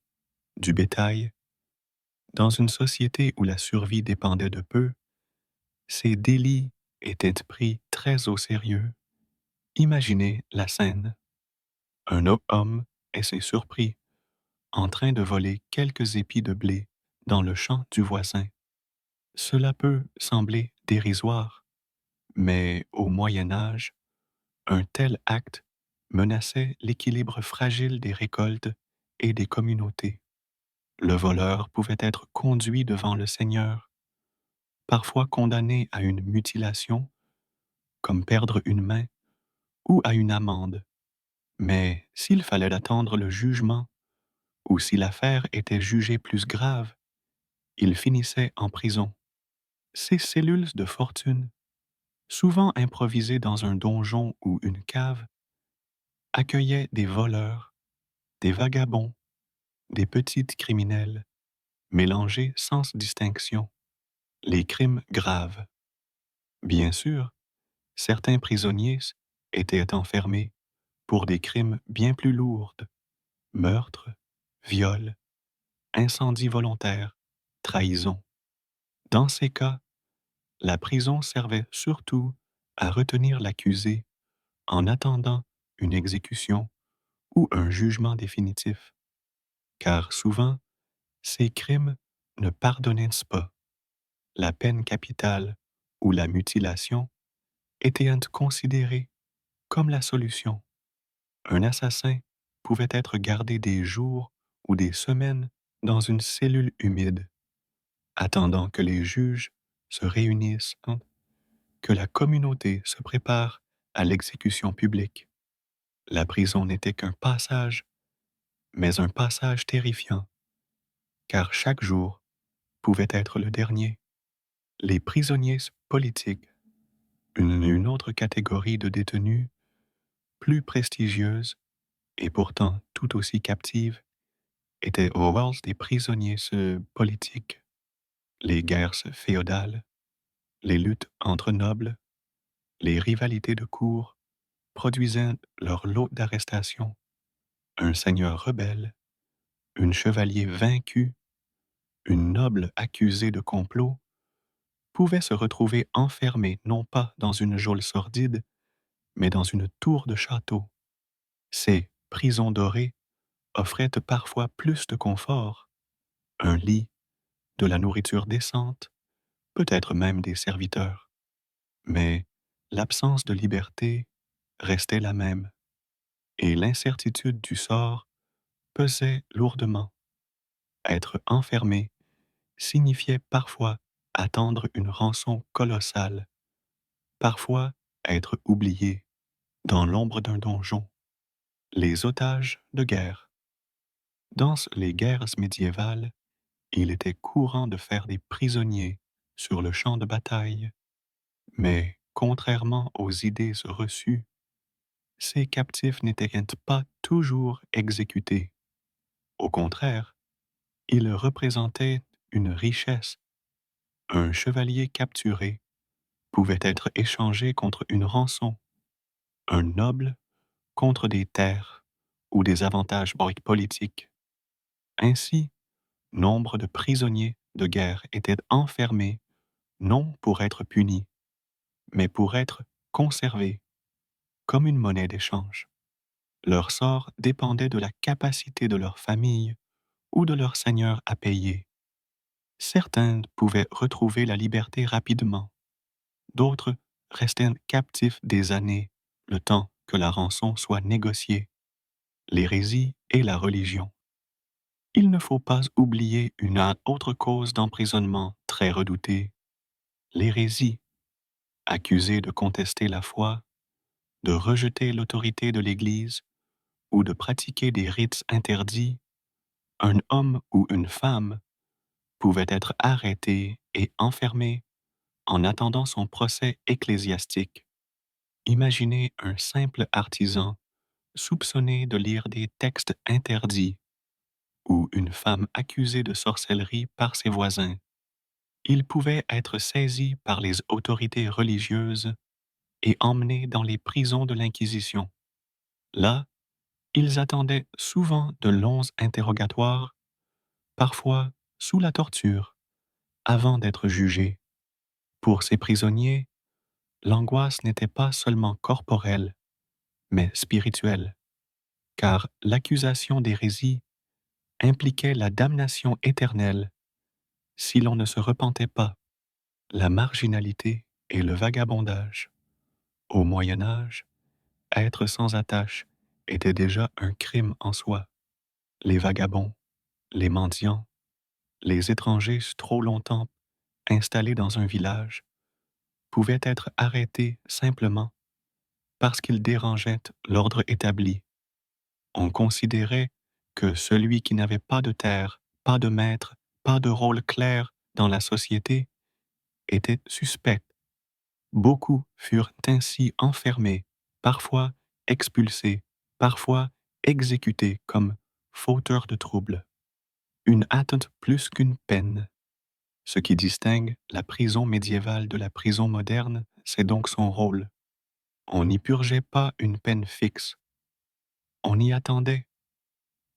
du bétail. Dans une société où la survie dépendait de peu, ces délits étaient pris très au sérieux. Imaginez la scène. Un homme est surpris en train de voler quelques épis de blé dans le champ du voisin. Cela peut sembler dérisoire, mais au Moyen Âge, un tel acte menaçait l'équilibre fragile des récoltes et des communautés. Le voleur pouvait être conduit devant le Seigneur, parfois condamné à une mutilation, comme perdre une main, ou à une amende. Mais s'il fallait attendre le jugement, ou si l'affaire était jugée plus grave, il finissait en prison. Ces cellules de fortune, souvent improvisées dans un donjon ou une cave, accueillaient des voleurs, des vagabonds, des petites criminels, mélangés sans distinction. Les crimes graves. Bien sûr, certains prisonniers étaient enfermés pour des crimes bien plus lourds, meurtre, viol, incendie volontaire, trahison. Dans ces cas, la prison servait surtout à retenir l'accusé en attendant une exécution ou un jugement définitif, car souvent, ces crimes ne pardonnaient pas. La peine capitale ou la mutilation étaient considérées comme la solution. Un assassin pouvait être gardé des jours ou des semaines dans une cellule humide, attendant que les juges se réunissent, que la communauté se prépare à l'exécution publique. La prison n'était qu'un passage, mais un passage terrifiant, car chaque jour pouvait être le dernier. Les prisonniers politiques, une autre catégorie de détenus, plus prestigieuse et pourtant tout aussi captive, étaient au rôle des prisonniers politiques. Les guerres féodales, les luttes entre nobles, les rivalités de cour produisaient leur lot d'arrestations. Un seigneur rebelle, un chevalier vaincu, une noble accusée de complot pouvaient se retrouver enfermés non pas dans une geôle sordide, mais dans une tour de château. Ces prisons dorées offraient parfois plus de confort, un lit, de la nourriture décente, peut-être même des serviteurs. Mais l'absence de liberté restait la même, et l'incertitude du sort pesait lourdement. Être enfermé signifiait parfois attendre une rançon colossale, parfois être oublié dans l'ombre d'un donjon. Les otages de guerre. Dans les guerres médiévales, il était courant de faire des prisonniers sur le champ de bataille, mais contrairement aux idées reçues, ces captifs n'étaient pas toujours exécutés. Au contraire, ils représentaient une richesse. Un chevalier capturé pouvait être échangé contre une rançon, un noble contre des terres ou des avantages politiques. Ainsi, nombre de prisonniers de guerre étaient enfermés non pour être punis, mais pour être conservés comme une monnaie d'échange. Leur sort dépendait de la capacité de leur famille ou de leur seigneur à payer. Certains pouvaient retrouver la liberté rapidement, d'autres restaient captifs des années, le temps que la rançon soit négociée. L'hérésie et la religion. Il ne faut pas oublier une autre cause d'emprisonnement très redoutée, l'hérésie, accusée de contester la foi, de rejeter l'autorité de l'Église ou de pratiquer des rites interdits. Un homme ou une femme pouvait être arrêté et enfermé en attendant son procès ecclésiastique. Imaginez un simple artisan soupçonné de lire des textes interdits ou une femme accusée de sorcellerie par ses voisins. Ils pouvaient être saisis par les autorités religieuses et emmenés dans les prisons de l'Inquisition. Là, ils attendaient souvent de longs interrogatoires, parfois sous la torture, avant d'être jugés. Pour ces prisonniers, l'angoisse n'était pas seulement corporelle, mais spirituelle, car l'accusation d'hérésie impliquait la damnation éternelle si l'on ne se repentait pas. La marginalité et le vagabondage. Au Moyen Âge, être sans attache était déjà un crime en soi. Les vagabonds, les mendiants, les étrangers trop longtemps installés dans un village pouvaient être arrêtés simplement parce qu'ils dérangeaient l'ordre établi. On considérait que celui qui n'avait pas de terre, pas de maître, pas de rôle clair dans la société était suspect. Beaucoup furent ainsi enfermés, parfois expulsés, parfois exécutés comme fauteurs de troubles. Une atteinte plus qu'une peine. Ce qui distingue la prison médiévale de la prison moderne, c'est donc son rôle. On n'y purgeait pas une peine fixe. On y attendait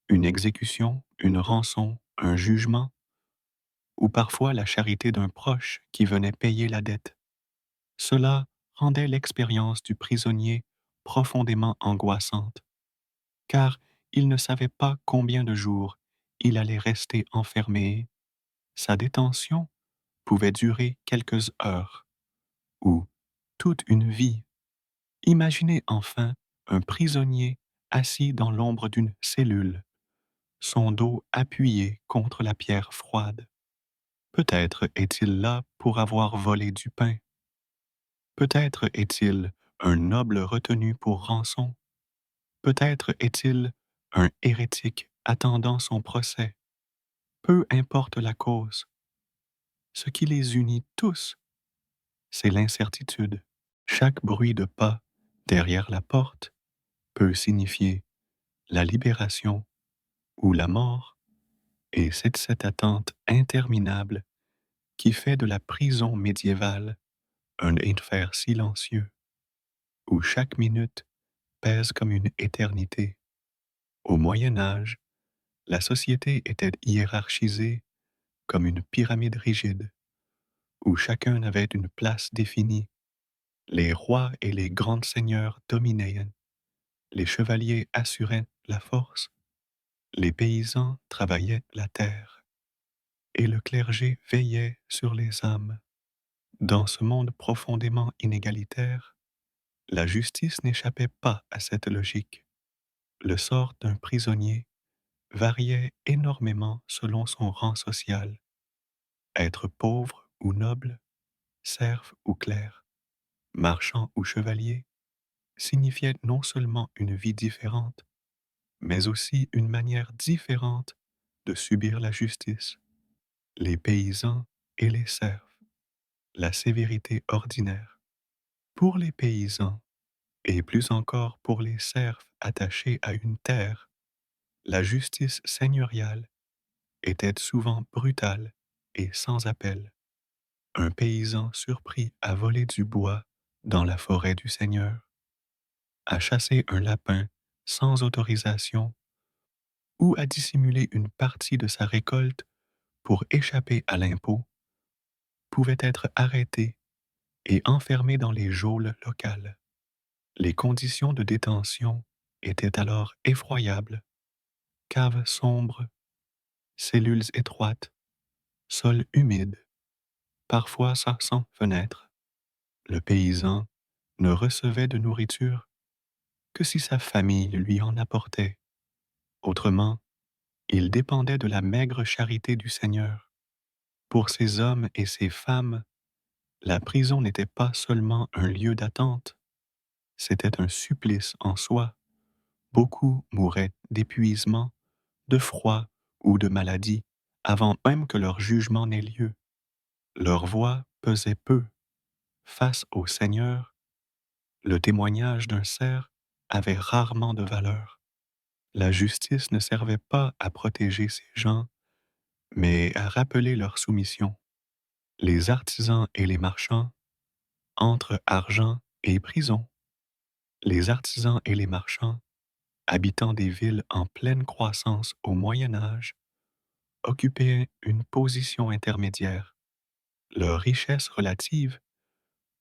une exécution, une rançon, un jugement, ou parfois la charité d'un proche qui venait payer la dette. Cela rendait l'expérience du prisonnier profondément angoissante, car il ne savait pas combien de jours il allait rester enfermé. Sa détention pouvait durer quelques heures, ou toute une vie. Imaginez enfin un prisonnier assis dans l'ombre d'une cellule, son dos appuyé contre la pierre froide. Peut-être est-il là pour avoir volé du pain. Peut-être est-il un noble retenu pour rançon. Peut-être est-il un hérétique attendant son procès. Peu importe la cause. Ce qui les unit tous, c'est l'incertitude. Chaque bruit de pas derrière la porte peut signifier la libération ou la mort, et c'est cette attente interminable qui fait de la prison médiévale un enfer silencieux, où chaque minute pèse comme une éternité. Au Moyen Âge, la société était hiérarchisée comme une pyramide rigide, où chacun avait une place définie. Les rois et les grands seigneurs dominaient, les chevaliers assuraient la force, les paysans travaillaient la terre, et le clergé veillait sur les âmes. Dans ce monde profondément inégalitaire, la justice n'échappait pas à cette logique. Le sort d'un prisonnier variait énormément selon son rang social. Être pauvre ou noble, serf ou clerc, marchand ou chevalier, signifiait non seulement une vie différente, mais aussi une manière différente de subir la justice. Les paysans et les serfs, la sévérité ordinaire. Pour les paysans, et plus encore pour les serfs attachés à une terre, la justice seigneuriale était souvent brutale et sans appel. Un paysan surpris à voler du bois dans la forêt du Seigneur, à chasser un lapin sans autorisation ou à dissimuler une partie de sa récolte pour échapper à l'impôt, pouvait être arrêté et enfermé dans les geôles locales. Les conditions de détention étaient alors effroyables. Caves sombres, cellules étroites, sols humides, parfois sans fenêtre. Le paysan ne recevait de nourriture que si sa famille lui en apportait. Autrement, il dépendait de la maigre charité du Seigneur. Pour ces hommes et ces femmes, la prison n'était pas seulement un lieu d'attente, c'était un supplice en soi. Beaucoup mouraient d'épuisement, de froid ou de maladie avant même que leur jugement n'ait lieu. Leur voix pesait peu. Face au Seigneur, le témoignage d'un cerf avait rarement de valeur. La justice ne servait pas à protéger ces gens, mais à rappeler leur soumission. Les artisans et les marchands, entre argent et prison. Les artisans et les marchands, habitant des villes en pleine croissance au Moyen Âge, occupaient une position intermédiaire. Leur richesse relative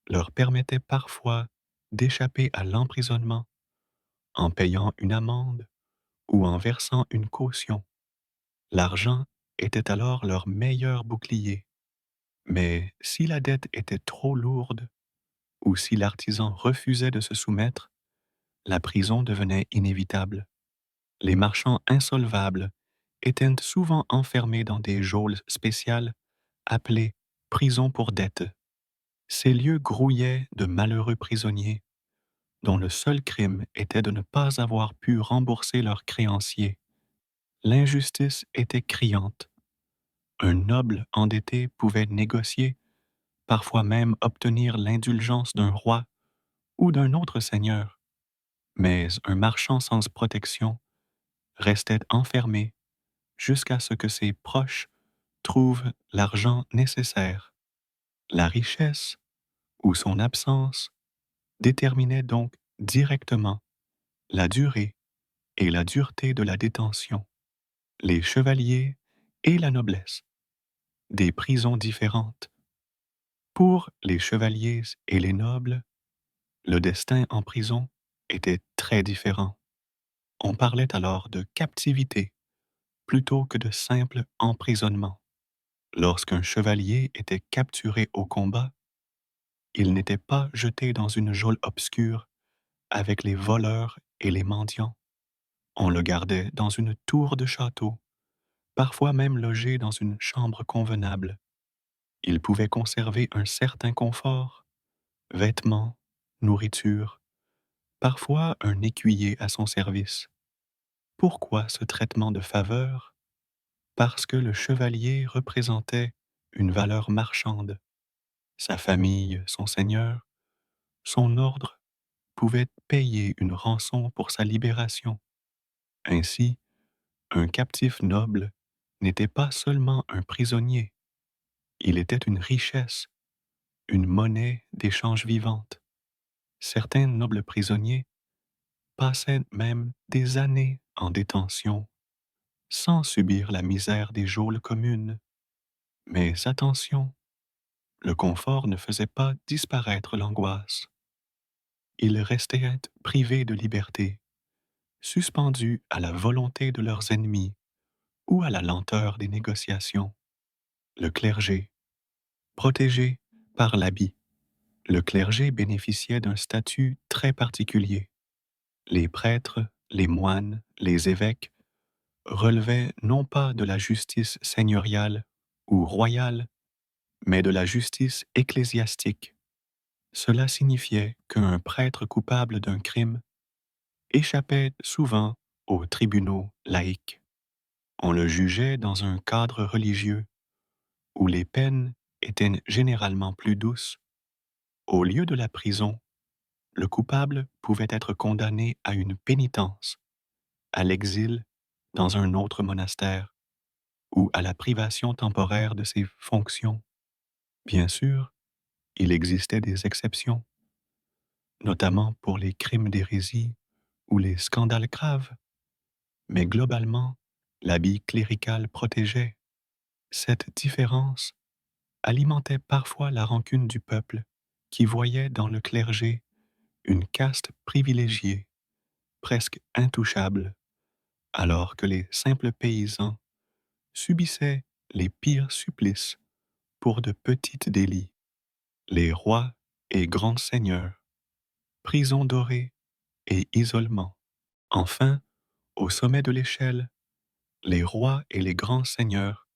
leur permettait parfois d'échapper à l'emprisonnement en payant une amende ou en versant une caution. L'argent était alors leur meilleur bouclier. Mais si la dette était trop lourde ou si l'artisan refusait de se soumettre, la prison devenait inévitable. Les marchands insolvables étaient souvent enfermés dans des geôles spéciales appelées prisons pour dette. Ces lieux grouillaient de malheureux prisonniers dont le seul crime était de ne pas avoir pu rembourser leurs créanciers. L'injustice était criante. Un noble endetté pouvait négocier, parfois même obtenir l'indulgence d'un roi ou d'un autre seigneur, mais un marchand sans protection restait enfermé jusqu'à ce que ses proches trouvent l'argent nécessaire. La richesse ou son absence déterminait donc directement la durée et la dureté de la détention. Les chevaliers et la noblesse, des prisons différentes. Pour les chevaliers et les nobles, le destin en prison était très différent. On parlait alors de captivité plutôt que de simple emprisonnement. Lorsqu'un chevalier était capturé au combat, il n'était pas jeté dans une geôle obscure avec les voleurs et les mendiants. On le gardait dans une tour de château, parfois même logé dans une chambre convenable. Il pouvait conserver un certain confort, vêtements, nourriture, parfois un écuyer à son service. Pourquoi ce traitement de faveur? Parce que le chevalier représentait une valeur marchande. Sa famille, son seigneur, son ordre pouvait payer une rançon pour sa libération. Ainsi, un captif noble n'était pas seulement un prisonnier, il était une richesse, une monnaie d'échange vivante. Certains nobles prisonniers passaient même des années en détention sans subir la misère des geôles communes. Mais attention, le confort ne faisait pas disparaître l'angoisse. Ils restaient privés de liberté, suspendus à la volonté de leurs ennemis ou à la lenteur des négociations. Le clergé, protégé par l'habit. Le clergé bénéficiait d'un statut très particulier. Les prêtres, les moines, les évêques relevaient non pas de la justice seigneuriale ou royale, mais de la justice ecclésiastique. Cela signifiait qu'un prêtre coupable d'un crime échappait souvent aux tribunaux laïques. On le jugeait dans un cadre religieux où les peines étaient généralement plus douces. Au lieu de la prison, le coupable pouvait être condamné à une pénitence, à l'exil dans un autre monastère ou à la privation temporaire de ses fonctions. Bien sûr, il existait des exceptions, notamment pour les crimes d'hérésie ou les scandales graves, mais globalement, l'habit clérical protégeait. Cette différence alimentait parfois la rancune du peuple qui voyait dans le clergé une caste privilégiée, presque intouchable, alors que les simples paysans subissaient les pires supplices pour de petits délits. Les rois et grands seigneurs, prison dorée et isolement. Enfin, au sommet de l'échelle, les rois et les grands seigneurs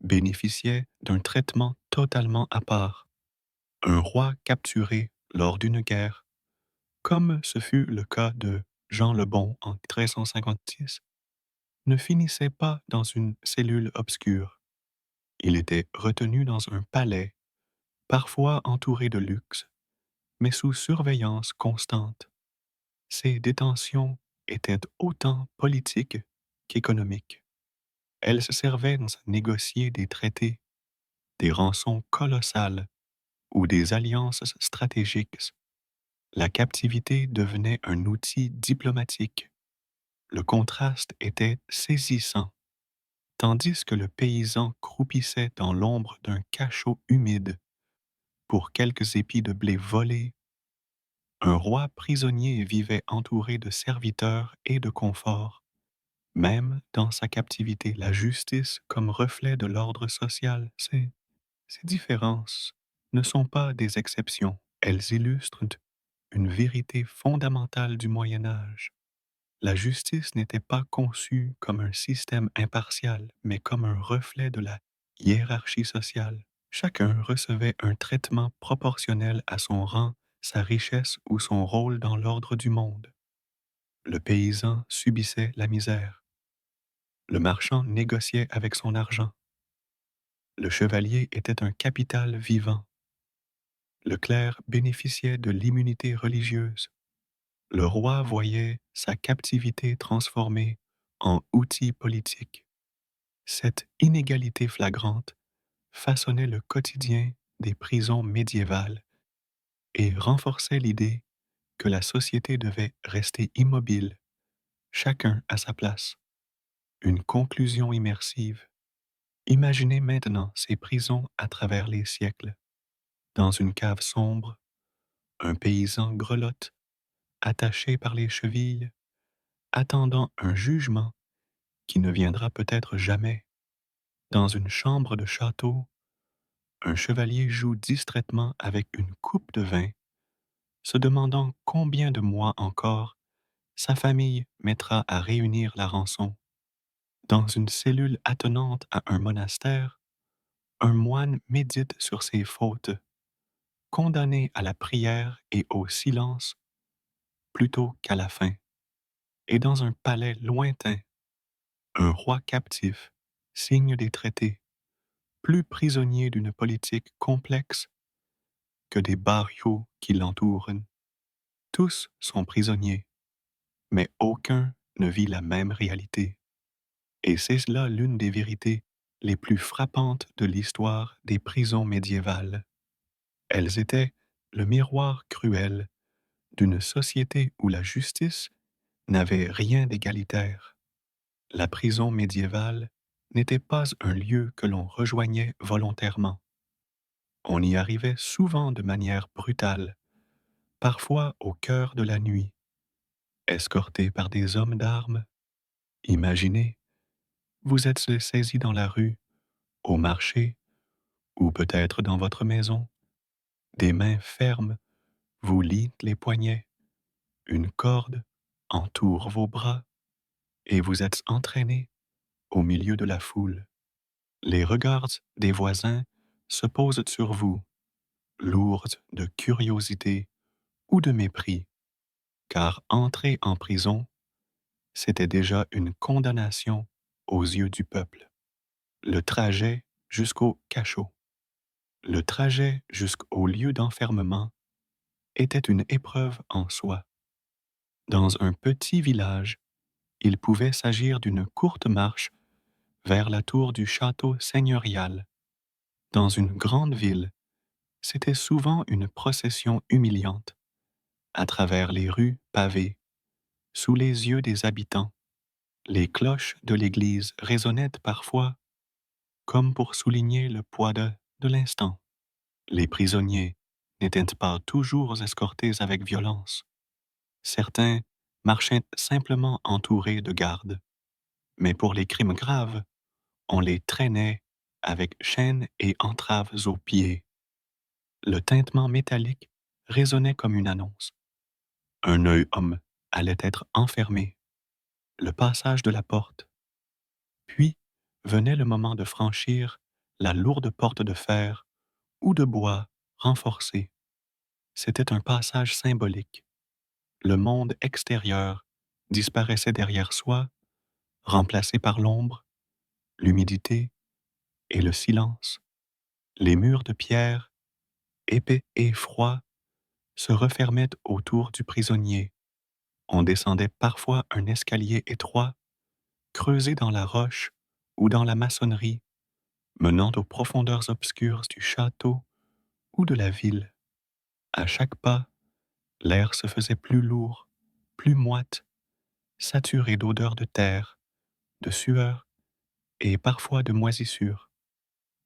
bénéficiaient d'un traitement totalement à part. Un roi capturé lors d'une guerre, comme ce fut le cas de Jean le Bon en 1356, ne finissait pas dans une cellule obscure. Il était retenu dans un palais, parfois entouré de luxe, mais sous surveillance constante. Ces détentions étaient autant politiques qu'économiques. Elles se servaient à négocier des traités, des rançons colossales ou des alliances stratégiques. La captivité devenait un outil diplomatique. Le contraste était saisissant. Tandis que le paysan croupissait dans l'ombre d'un cachot humide pour quelques épis de blé volés, un roi prisonnier vivait entouré de serviteurs et de confort. Même dans sa captivité, la justice comme reflet de l'ordre social, ces différences ne sont pas des exceptions. Elles illustrent une vérité fondamentale du Moyen Âge. La justice n'était pas conçue comme un système impartial, mais comme un reflet de la hiérarchie sociale. Chacun recevait un traitement proportionnel à son rang, sa richesse ou son rôle dans l'ordre du monde. Le paysan subissait la misère. Le marchand négociait avec son argent. Le chevalier était un capital vivant. Le clerc bénéficiait de l'immunité religieuse. Le roi voyait sa captivité transformée en outil politique. Cette inégalité flagrante façonnait le quotidien des prisons médiévales et renforçait l'idée que la société devait rester immobile, chacun à sa place. Une conclusion immersive. Imaginez maintenant ces prisons à travers les siècles. Dans une cave sombre, un paysan grelotte, attaché par les chevilles, attendant un jugement qui ne viendra peut-être jamais. Dans une chambre de château, un chevalier joue distraitement avec une coupe de vin, se demandant combien de mois encore sa famille mettra à réunir la rançon. Dans une cellule attenante à un monastère, un moine médite sur ses fautes, condamné à la prière et au silence plutôt qu'à la faim. Et dans un palais lointain, un roi captif signe des traités, plus prisonnier d'une politique complexe que des barrios qui l'entourent. Tous sont prisonniers, mais aucun ne vit la même réalité. Et c'est là l'une des vérités les plus frappantes de l'histoire des prisons médiévales. Elles étaient le miroir cruel d'une société où la justice n'avait rien d'égalitaire. La prison médiévale n'était pas un lieu que l'on rejoignait volontairement. On y arrivait souvent de manière brutale, parfois au cœur de la nuit, escorté par des hommes d'armes. Imaginez, vous êtes saisi dans la rue, au marché, ou peut-être dans votre maison. Des mains fermes vous lient les poignets, une corde entoure vos bras, et vous êtes entraîné au milieu de la foule. Les regards des voisins se posent sur vous, lourds de curiosité ou de mépris, car entrer en prison c'était déjà une condamnation aux yeux du peuple. Le trajet jusqu'au cachot. Le trajet jusqu'au lieu d'enfermement était une épreuve en soi. Dans un petit village, il pouvait s'agir d'une courte marche vers la tour du château seigneurial. Dans une grande ville, c'était souvent une procession humiliante, à travers les rues pavées, sous les yeux des habitants. Les cloches de l'église résonnaient parfois comme pour souligner le poids de l'instant. Les prisonniers n'étaient pas toujours escortés avec violence. Certains marchaient simplement entourés de gardes. Mais pour les crimes graves, on les traînait avec chaînes et entraves aux pieds. Le tintement métallique résonnait comme une annonce. Un œil homme allait être enfermé. Le passage de la porte. Puis venait le moment de franchir la lourde porte de fer ou de bois renforcée. C'était un passage symbolique. Le monde extérieur disparaissait derrière soi, remplacé par l'ombre, l'humidité et le silence. Les murs de pierre, épais et froids, se refermaient autour du prisonnier. On descendait parfois un escalier étroit, creusé dans la roche ou dans la maçonnerie, menant aux profondeurs obscures du château ou de la ville. À chaque pas, l'air se faisait plus lourd, plus moite, saturé d'odeurs de terre, de sueur et parfois de moisissure.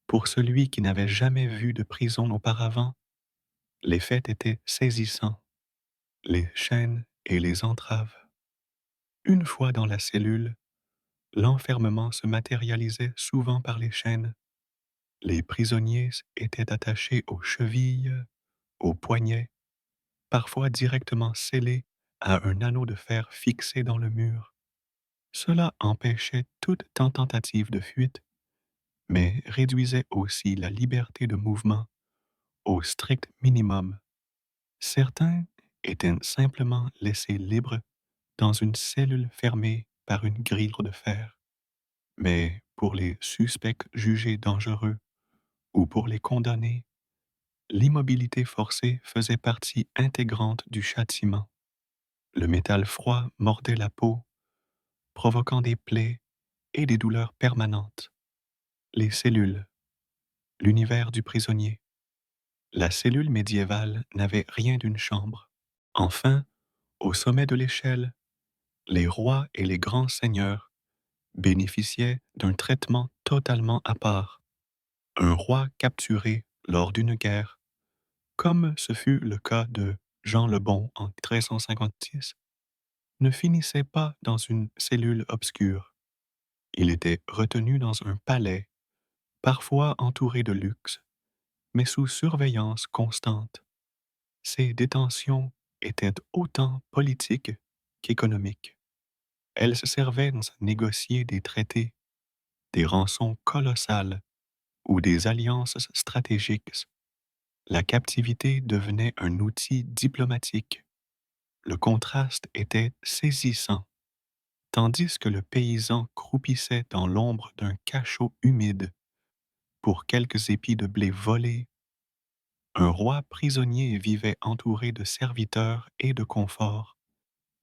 Pour celui qui n'avait jamais vu de prison auparavant, les faits étaient saisissants, les chaînes et les entraves. Une fois dans la cellule, l'enfermement se matérialisait souvent par les chaînes. Les prisonniers étaient attachés aux chevilles, aux poignets, parfois directement scellés à un anneau de fer fixé dans le mur. Cela empêchait toute tentative de fuite, mais réduisait aussi la liberté de mouvement au strict minimum. Certains étaient simplement laissés libres dans une cellule fermée par une grille de fer. Mais pour les suspects jugés dangereux ou pour les condamnés, l'immobilité forcée faisait partie intégrante du châtiment. Le métal froid mordait la peau, provoquant des plaies et des douleurs permanentes. Les cellules, l'univers du prisonnier. La cellule médiévale n'avait rien d'une chambre. Enfin, au sommet de l'échelle, les rois et les grands seigneurs bénéficiaient d'un traitement totalement à part. Un roi capturé lors d'une guerre, comme ce fut le cas de Jean le Bon en 1356, ne finissait pas dans une cellule obscure. Il était retenu dans un palais, parfois entouré de luxe, mais sous surveillance constante. Ces détentions étaient autant politiques qu'économiques. Elles se servaient à négocier des traités, des rançons colossales ou des alliances stratégiques. La captivité devenait un outil diplomatique. Le contraste était saisissant. Tandis que le paysan croupissait dans l'ombre d'un cachot humide pour quelques épis de blé volés, un roi prisonnier vivait entouré de serviteurs et de confort.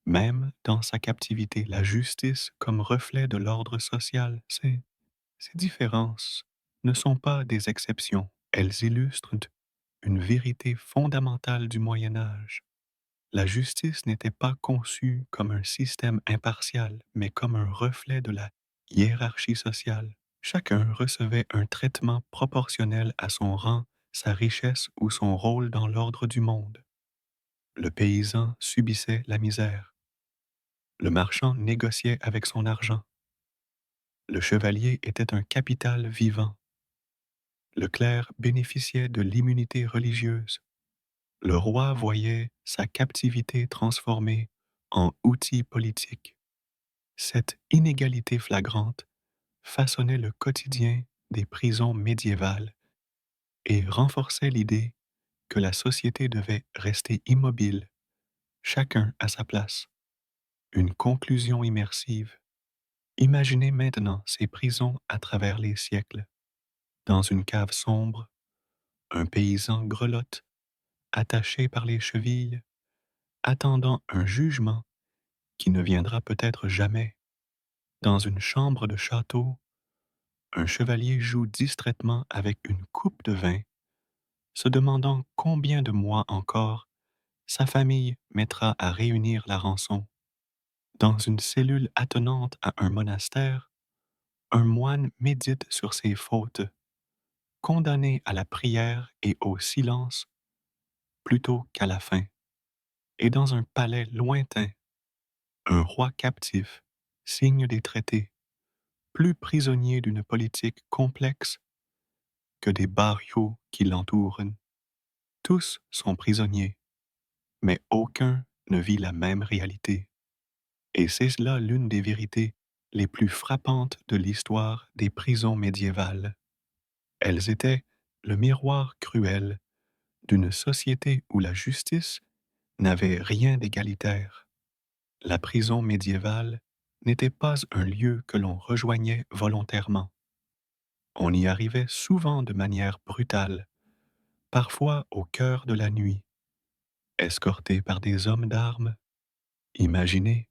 Même dans sa captivité, la justice comme reflet de l'ordre social, ces différences ne sont pas des exceptions. Elles illustrent une vérité fondamentale du Moyen Âge. La justice n'était pas conçue comme un système impartial, mais comme un reflet de la hiérarchie sociale. Chacun recevait un traitement proportionnel à son rang, sa richesse ou son rôle dans l'ordre du monde. Le paysan subissait la misère. Le marchand négociait avec son argent. Le chevalier était un capital vivant. Le clerc bénéficiait de l'immunité religieuse. Le roi voyait sa captivité transformée en outil politique. Cette inégalité flagrante façonnait le quotidien des prisons médiévales et renforçait l'idée que la société devait rester immobile, chacun à sa place. une conclusion immersive. Imaginez maintenant ces prisons à travers les siècles. Dans une cave sombre, un paysan grelotte, attaché par les chevilles, attendant un jugement qui ne viendra peut-être jamais. Dans une chambre de château, un chevalier joue distraitement avec une coupe de vin, se demandant combien de mois encore sa famille mettra à réunir la rançon. Dans une cellule attenante à un monastère, un moine médite sur ses fautes, condamné à la prière et au silence plutôt qu'à la faim. Et dans un palais lointain, un roi captif signe des traités, plus prisonnier d'une politique complexe que des barrios qui l'entourent. Tous sont prisonniers, mais aucun ne vit la même réalité. Et c'est là l'une des vérités les plus frappantes de l'histoire des prisons médiévales. Elles étaient le miroir cruel d'une société où la justice n'avait rien d'égalitaire. La prison médiévale n'était pas un lieu que l'on rejoignait volontairement. On y arrivait souvent de manière brutale, parfois au cœur de la nuit, escorté par des hommes d'armes. Imaginez,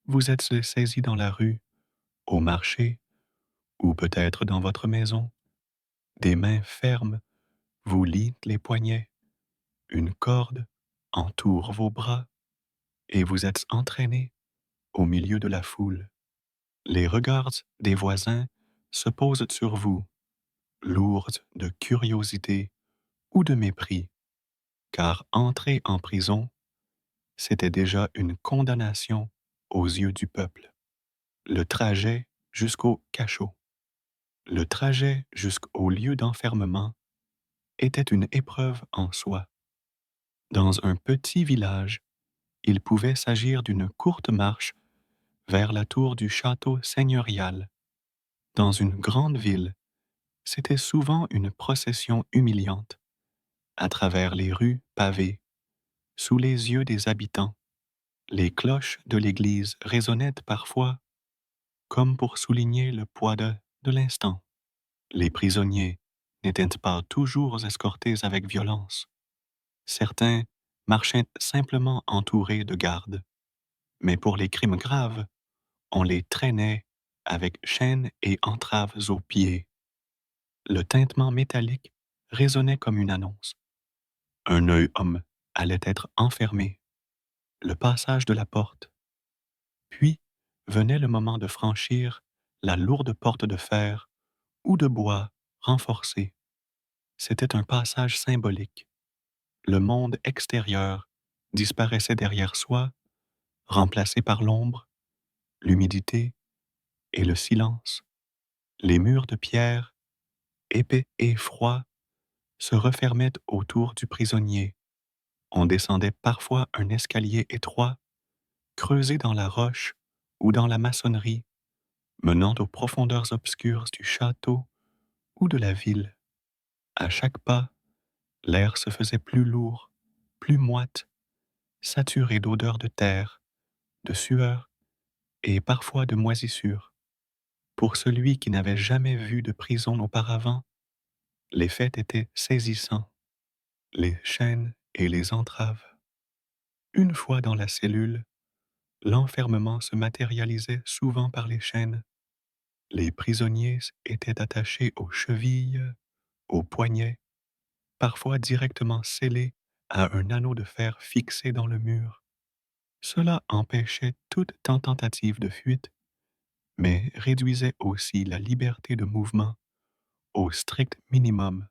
vous êtes saisi dans la rue, au marché, ou peut-être dans votre maison. Des mains fermes vous lient les poignets, une corde entoure vos bras, et vous êtes entraîné au milieu de la foule. Les regards des voisins se posent sur vous, lourds de curiosité ou de mépris, car entrer en prison, c'était déjà une condamnation aux yeux du peuple. Le trajet jusqu'au cachot. Le trajet jusqu'au lieu d'enfermement était une épreuve en soi. Dans un petit village, il pouvait s'agir d'une courte marche vers la tour du château seigneurial. Dans une grande ville, c'était souvent une procession humiliante, à travers les rues pavées, sous les yeux des habitants. Les cloches de l'église résonnaient parfois, comme pour souligner le poids de l'instant. Les prisonniers n'étaient pas toujours escortés avec violence. Certains marchaient simplement entourés de gardes. Mais pour les crimes graves, on les traînait avec chaînes et entraves aux pieds. Le tintement métallique résonnait comme une annonce. Un œil homme allait être enfermé. Le passage de la porte. Puis venait le moment de franchir la lourde porte de fer ou de bois renforcée. C'était un passage symbolique. Le monde extérieur disparaissait derrière soi, remplacé par l'ombre, l'humidité et le silence. Les murs de pierre, épais et froids, se refermaient autour du prisonnier. On descendait parfois un escalier étroit, creusé dans la roche ou dans la maçonnerie, menant aux profondeurs obscures du château ou de la ville. À chaque pas, l'air se faisait plus lourd, plus moite, saturé d'odeurs de terre, de sueur et parfois de moisissure. Pour celui qui n'avait jamais vu de prison auparavant, l'effet était saisissant. Les chaînes et les entraves. Une fois dans la cellule, l'enfermement se matérialisait souvent par les chaînes. Les prisonniers étaient attachés aux chevilles, aux poignets, parfois directement scellés à un anneau de fer fixé dans le mur. Cela empêchait toute tentative de fuite, mais réduisait aussi la liberté de mouvement au strict minimum.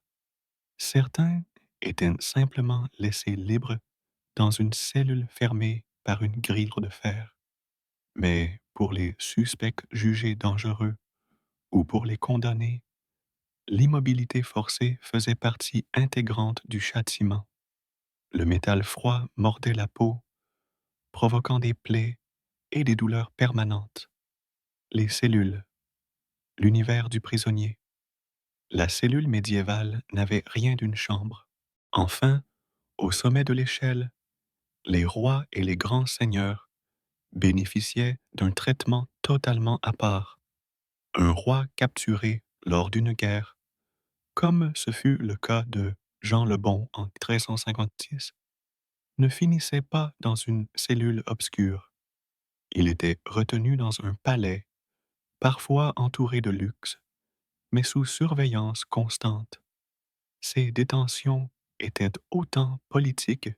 Certains étaient simplement laissés libres dans une cellule fermée par une grille de fer. Mais pour les suspects jugés dangereux ou pour les condamnés, l'immobilité forcée faisait partie intégrante du châtiment. Le métal froid mordait la peau, provoquant des plaies et des douleurs permanentes. Les cellules, l'univers du prisonnier. La cellule médiévale n'avait rien d'une chambre. Enfin, au sommet de l'échelle, les rois et les grands seigneurs bénéficiait d'un traitement totalement à part. Un roi capturé lors d'une guerre, comme ce fut le cas de Jean le Bon en 1356, ne finissait pas dans une cellule obscure. Il était retenu dans un palais, parfois entouré de luxe, mais sous surveillance constante. Ces détentions étaient autant politiques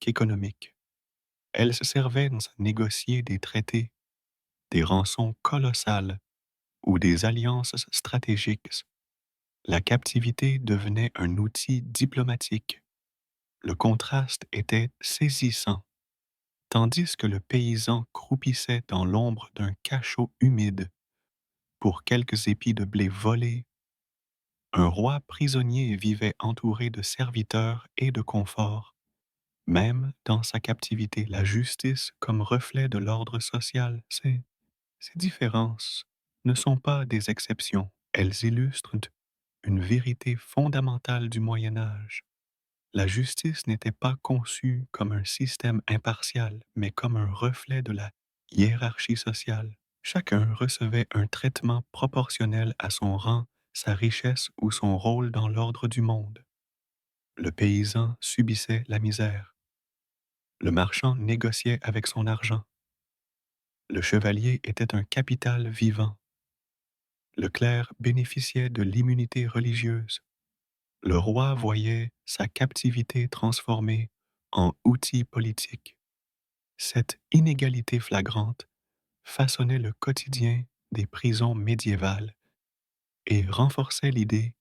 qu'économiques. Elles se servaient à négocier des traités, des rançons colossales ou des alliances stratégiques. La captivité devenait un outil diplomatique. Le contraste était saisissant. Tandis que le paysan croupissait dans l'ombre d'un cachot humide pour quelques épis de blé volés, un roi prisonnier vivait entouré de serviteurs et de confort. Même dans sa captivité, la justice comme reflet de l'ordre social, ces différences ne sont pas des exceptions. Elles illustrent une vérité fondamentale du Moyen Âge. La justice n'était pas conçue comme un système impartial, mais comme un reflet de la hiérarchie sociale. Chacun recevait un traitement proportionnel à son rang, sa richesse ou son rôle dans l'ordre du monde. Le paysan subissait la misère. Le marchand négociait avec son argent. Le chevalier était un capital vivant. Le clerc bénéficiait de l'immunité religieuse. Le roi voyait sa captivité transformée en outil politique. Cette inégalité flagrante façonnait le quotidien des prisons médiévales et renforçait l'idée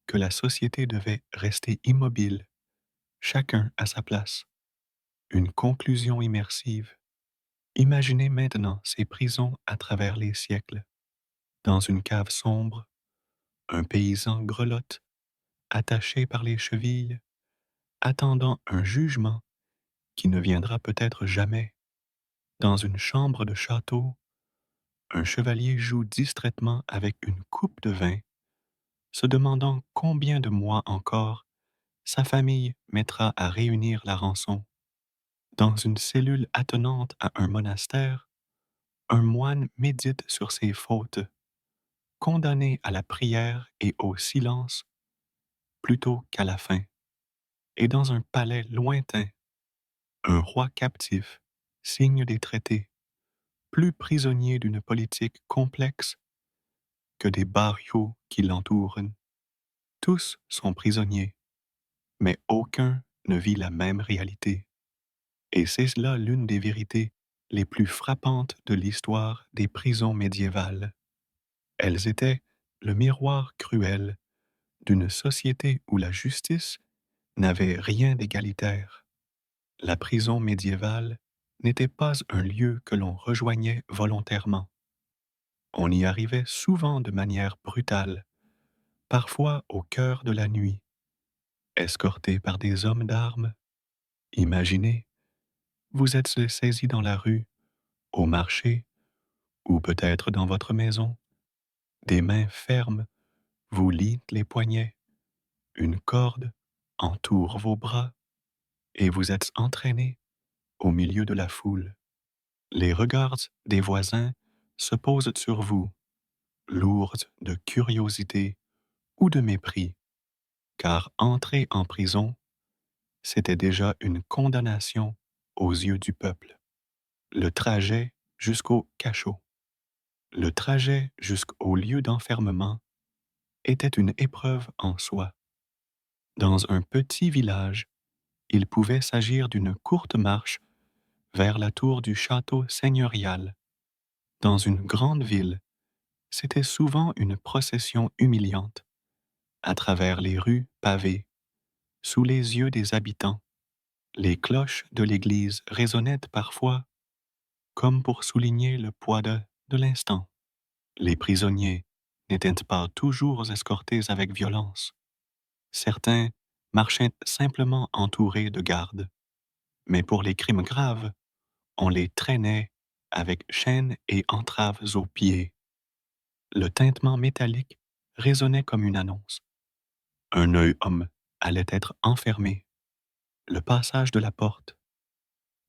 que la société devait rester immobile, chacun à sa place. Une conclusion immersive. Imaginez maintenant ces prisons à travers les siècles. Dans une cave sombre, un paysan grelotte, attaché par les chevilles, attendant un jugement qui ne viendra peut-être jamais. Dans une chambre de château, un chevalier joue distraitement avec une coupe de vin, se demandant combien de mois encore sa famille mettra à réunir la rançon. Dans une cellule attenante à un monastère, un moine médite sur ses fautes, condamné à la prière et au silence plutôt qu'à la faim. Et dans un palais lointain, un roi captif signe des traités, plus prisonnier d'une politique complexe que des barrios qui l'entourent. Tous sont prisonniers, mais aucun ne vit la même réalité. Et c'est là l'une des vérités les plus frappantes de l'histoire des prisons médiévales. Elles étaient le miroir cruel d'une société où la justice n'avait rien d'égalitaire. La prison médiévale n'était pas un lieu que l'on rejoignait volontairement. On y arrivait souvent de manière brutale, parfois au cœur de la nuit, escorté par des hommes d'armes. Imaginez, vous êtes saisi dans la rue, au marché, ou peut-être dans votre maison. Des mains fermes vous lient les poignets, une corde entoure vos bras, et vous êtes entraîné au milieu de la foule. Les regards des voisins se posent sur vous, lourds de curiosité ou de mépris, car entrer en prison, c'était déjà une condamnation aux yeux du peuple. Le trajet jusqu'au cachot. Le trajet jusqu'au lieu d'enfermement était une épreuve en soi. Dans un petit village, il pouvait s'agir d'une courte marche vers la tour du château seigneurial. Dans une grande ville, c'était souvent une procession humiliante, à travers les rues pavées, sous les yeux des habitants. Les cloches de l'église résonnaient parfois, comme pour souligner le poids de l'instant. Les prisonniers n'étaient pas toujours escortés avec violence. Certains marchaient simplement entourés de gardes. Mais pour les crimes graves, on les traînait avec chaînes et entraves aux pieds. Le tintement métallique résonnait comme une annonce. Un œil homme allait être enfermé. Le passage de la porte.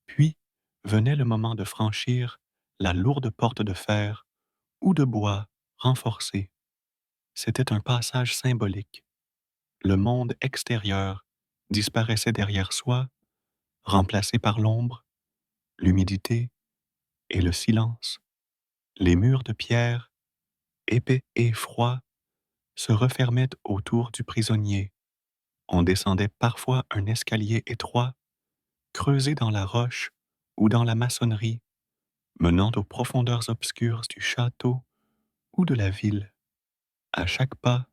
Puis venait le moment de franchir la lourde porte de fer ou de bois renforcée. C'était un passage symbolique. Le monde extérieur disparaissait derrière soi, remplacé par l'ombre, l'humidité et le silence. Les murs de pierre, épais et froids, se refermaient autour du prisonnier. On descendait parfois un escalier étroit, creusé dans la roche ou dans la maçonnerie, menant aux profondeurs obscures du château ou de la ville. À chaque pas,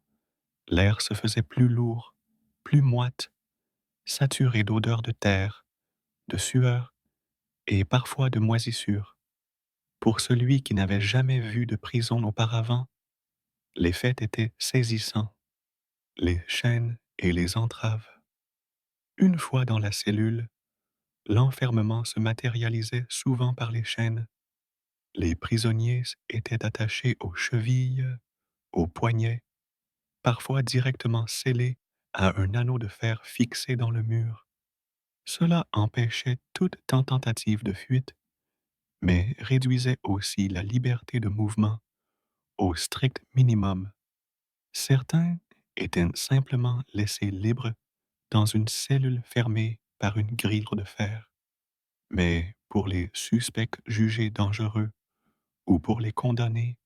l'air se faisait plus lourd, plus moite, saturé d'odeurs de terre, de sueur et parfois de moisissure. Pour celui qui n'avait jamais vu de prison auparavant, l'effet était saisissant, les chaînes et les entraves. Une fois dans la cellule, l'enfermement se matérialisait souvent par les chaînes. Les prisonniers étaient attachés aux chevilles, aux poignets, parfois directement scellés à un anneau de fer fixé dans le mur. Cela empêchait toute tentative de fuite, mais réduisait aussi la liberté de mouvement au strict minimum. Certains étaient simplement laissés libres dans une cellule fermée par une grille de fer. Mais pour les suspects jugés dangereux ou pour les condamnés,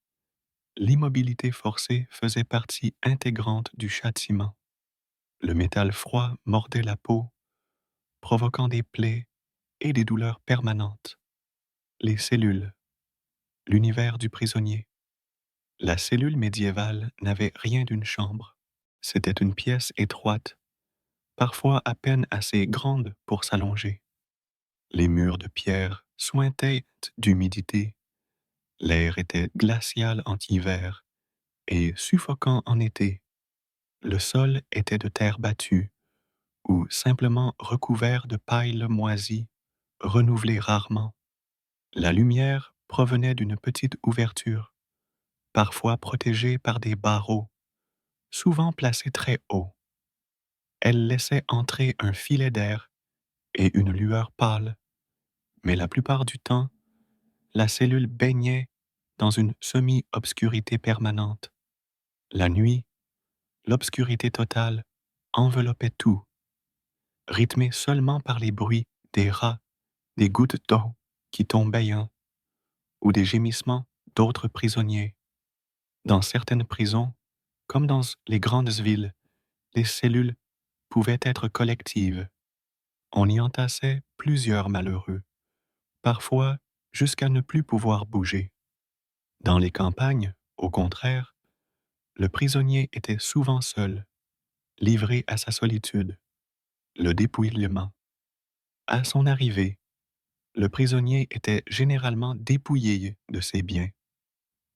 l'immobilité forcée faisait partie intégrante du châtiment. Le métal froid mordait la peau, provoquant des plaies et des douleurs permanentes. Les cellules, l'univers du prisonnier. La cellule médiévale n'avait rien d'une chambre. C'était une pièce étroite, parfois à peine assez grande pour s'allonger. Les murs de pierre suintaient d'humidité. L'air était glacial en hiver et suffocant en été. Le sol était de terre battue ou simplement recouvert de paille moisie, renouvelée rarement. La lumière provenait d'une petite ouverture, parfois protégée par des barreaux, souvent placés très haut. Elle laissait entrer un filet d'air et une lueur pâle, mais la plupart du temps, la cellule baignait dans une semi-obscurité permanente. La nuit, l'obscurité totale enveloppait tout, rythmée seulement par les bruits des rats, des gouttes d'eau qui tombaient ou des gémissements d'autres prisonniers. Dans certaines prisons, comme dans les grandes villes, les cellules pouvaient être collectives. On y entassait plusieurs malheureux, parfois jusqu'à ne plus pouvoir bouger. Dans les campagnes, au contraire, le prisonnier était souvent seul, livré à sa solitude, le dépouillement. À son arrivée, le prisonnier était généralement dépouillé de ses biens,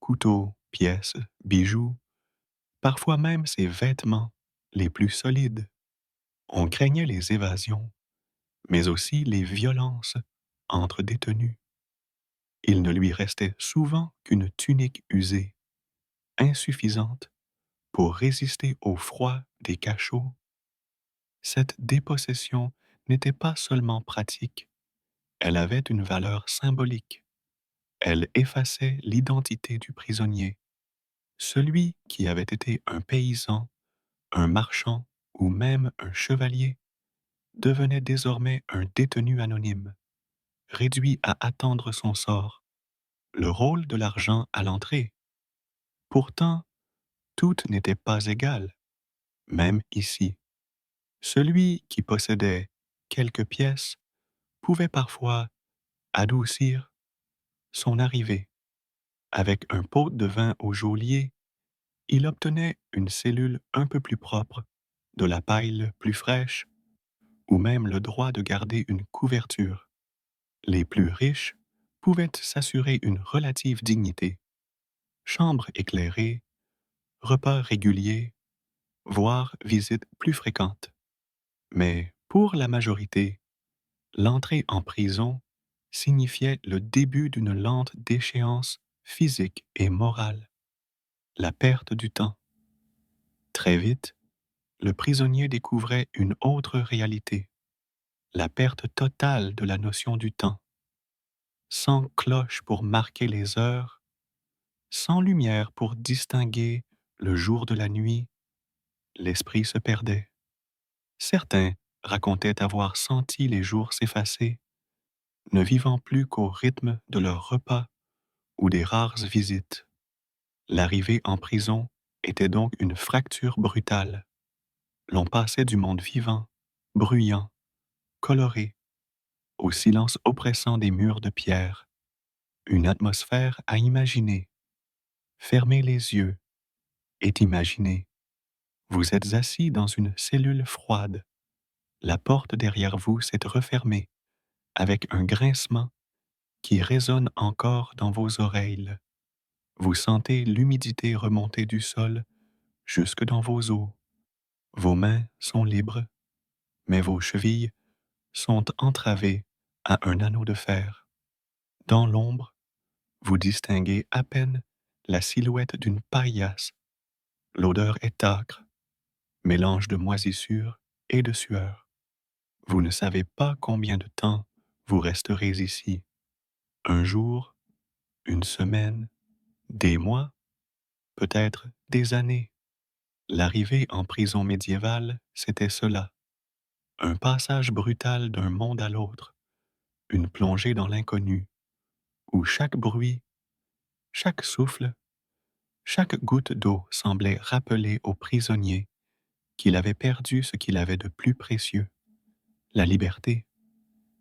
couteaux, pièces, bijoux, parfois même ses vêtements les plus solides. On craignait les évasions, mais aussi les violences entre détenus. Il ne lui restait souvent qu'une tunique usée, insuffisante pour résister au froid des cachots. Cette dépossession n'était pas seulement pratique, elle avait une valeur symbolique. Elle effaçait l'identité du prisonnier. Celui qui avait été un paysan, un marchand ou même un chevalier devenait désormais un détenu anonyme, réduit à attendre son sort. Le rôle de l'argent à l'entrée. Pourtant, tout n'était pas égal, même ici. Celui qui possédait quelques pièces pouvait parfois adoucir son arrivée. Avec un pot de vin au geôlier, il obtenait une cellule un peu plus propre, de la paille plus fraîche, ou même le droit de garder une couverture. Les plus riches pouvaient s'assurer une relative dignité. Chambre éclairée, repas réguliers, voire visites plus fréquentes. Mais pour la majorité, l'entrée en prison signifiait le début d'une lente déchéance physique et morale, la perte du temps. Très vite, le prisonnier découvrait une autre réalité, la perte totale de la notion du temps. sans cloche pour marquer les heures, sans lumière pour distinguer le jour de la nuit, l'esprit se perdait. Certains racontaient avoir senti les jours s'effacer, ne vivant plus qu'au rythme de leurs repas ou des rares visites. L'arrivée en prison était donc une fracture brutale. L'on passait du monde vivant, bruyant, coloré, au silence oppressant des murs de pierre, une atmosphère à imaginer. Fermez les yeux et imaginez. Vous êtes assis dans une cellule froide. La porte derrière vous s'est refermée avec un grincement qui résonne encore dans vos oreilles. Vous sentez l'humidité remonter du sol jusque dans vos os. Vos mains sont libres, mais vos chevilles sont entravées à un anneau de fer. Dans l'ombre, vous distinguez à peine la silhouette d'une paillasse. L'odeur est âcre, mélange de moisissure et de sueur. Vous ne savez pas combien de temps vous resterez ici. Un jour, une semaine, des mois, peut-être des années. L'arrivée en prison médiévale, c'était cela. Un passage brutal d'un monde à l'autre, une plongée dans l'inconnu, où chaque bruit, chaque souffle, chaque goutte d'eau semblait rappeler au prisonnier qu'il avait perdu ce qu'il avait de plus précieux, la liberté.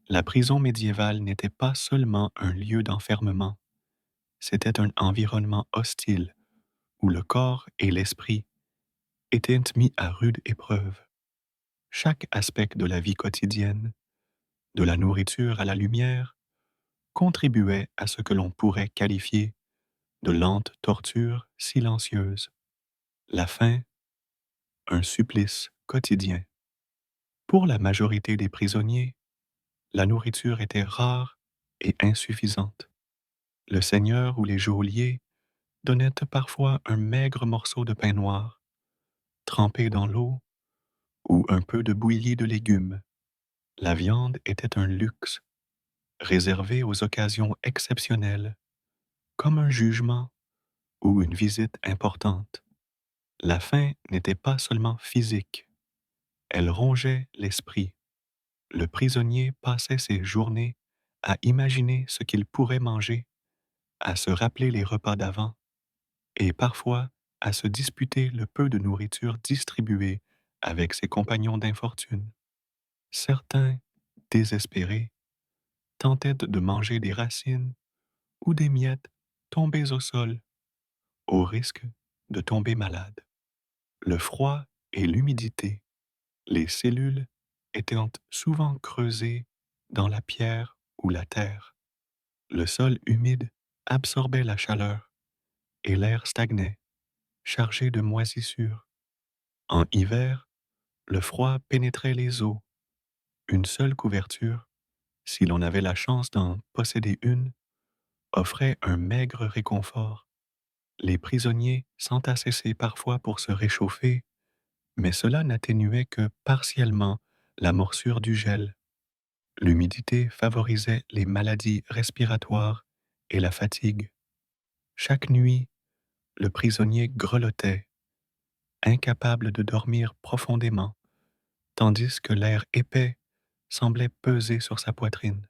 La prison médiévale n'était pas seulement un lieu d'enfermement, c'était un environnement hostile où le corps et l'esprit étaient mis à rude épreuve. Chaque aspect de la vie quotidienne, de la nourriture à la lumière, contribuait à ce que l'on pourrait qualifier de lente torture silencieuse. La faim, un supplice quotidien. Pour la majorité des prisonniers, la nourriture était rare et insuffisante. Le seigneur ou les geôliers donnaient parfois un maigre morceau de pain noir, trempé dans l'eau, ou un peu de bouillie de légumes. La viande était un luxe, réservé aux occasions exceptionnelles, comme un jugement ou une visite importante. La faim n'était pas seulement physique, elle rongeait l'esprit. Le prisonnier passait ses journées à imaginer ce qu'il pourrait manger, à se rappeler les repas d'avant et parfois à se disputer le peu de nourriture distribuée avec ses compagnons d'infortune. Certains, désespérés, tentaient de manger des racines ou des miettes tombées au sol, au risque de tomber malade. Le froid et l'humidité, les cellules étaient souvent creusées dans la pierre ou la terre. Le sol humide absorbait la chaleur et l'air stagnait, chargé de moisissures. En hiver, le froid pénétrait les os. Une seule couverture, si l'on avait la chance d'en posséder une, offrait un maigre réconfort. Les prisonniers s'entassaient parfois pour se réchauffer, mais cela n'atténuait que partiellement la morsure du gel. L'humidité favorisait les maladies respiratoires et la fatigue. Chaque nuit, le prisonnier grelottait, incapable de dormir profondément, tandis que l'air épais semblait peser sur sa poitrine.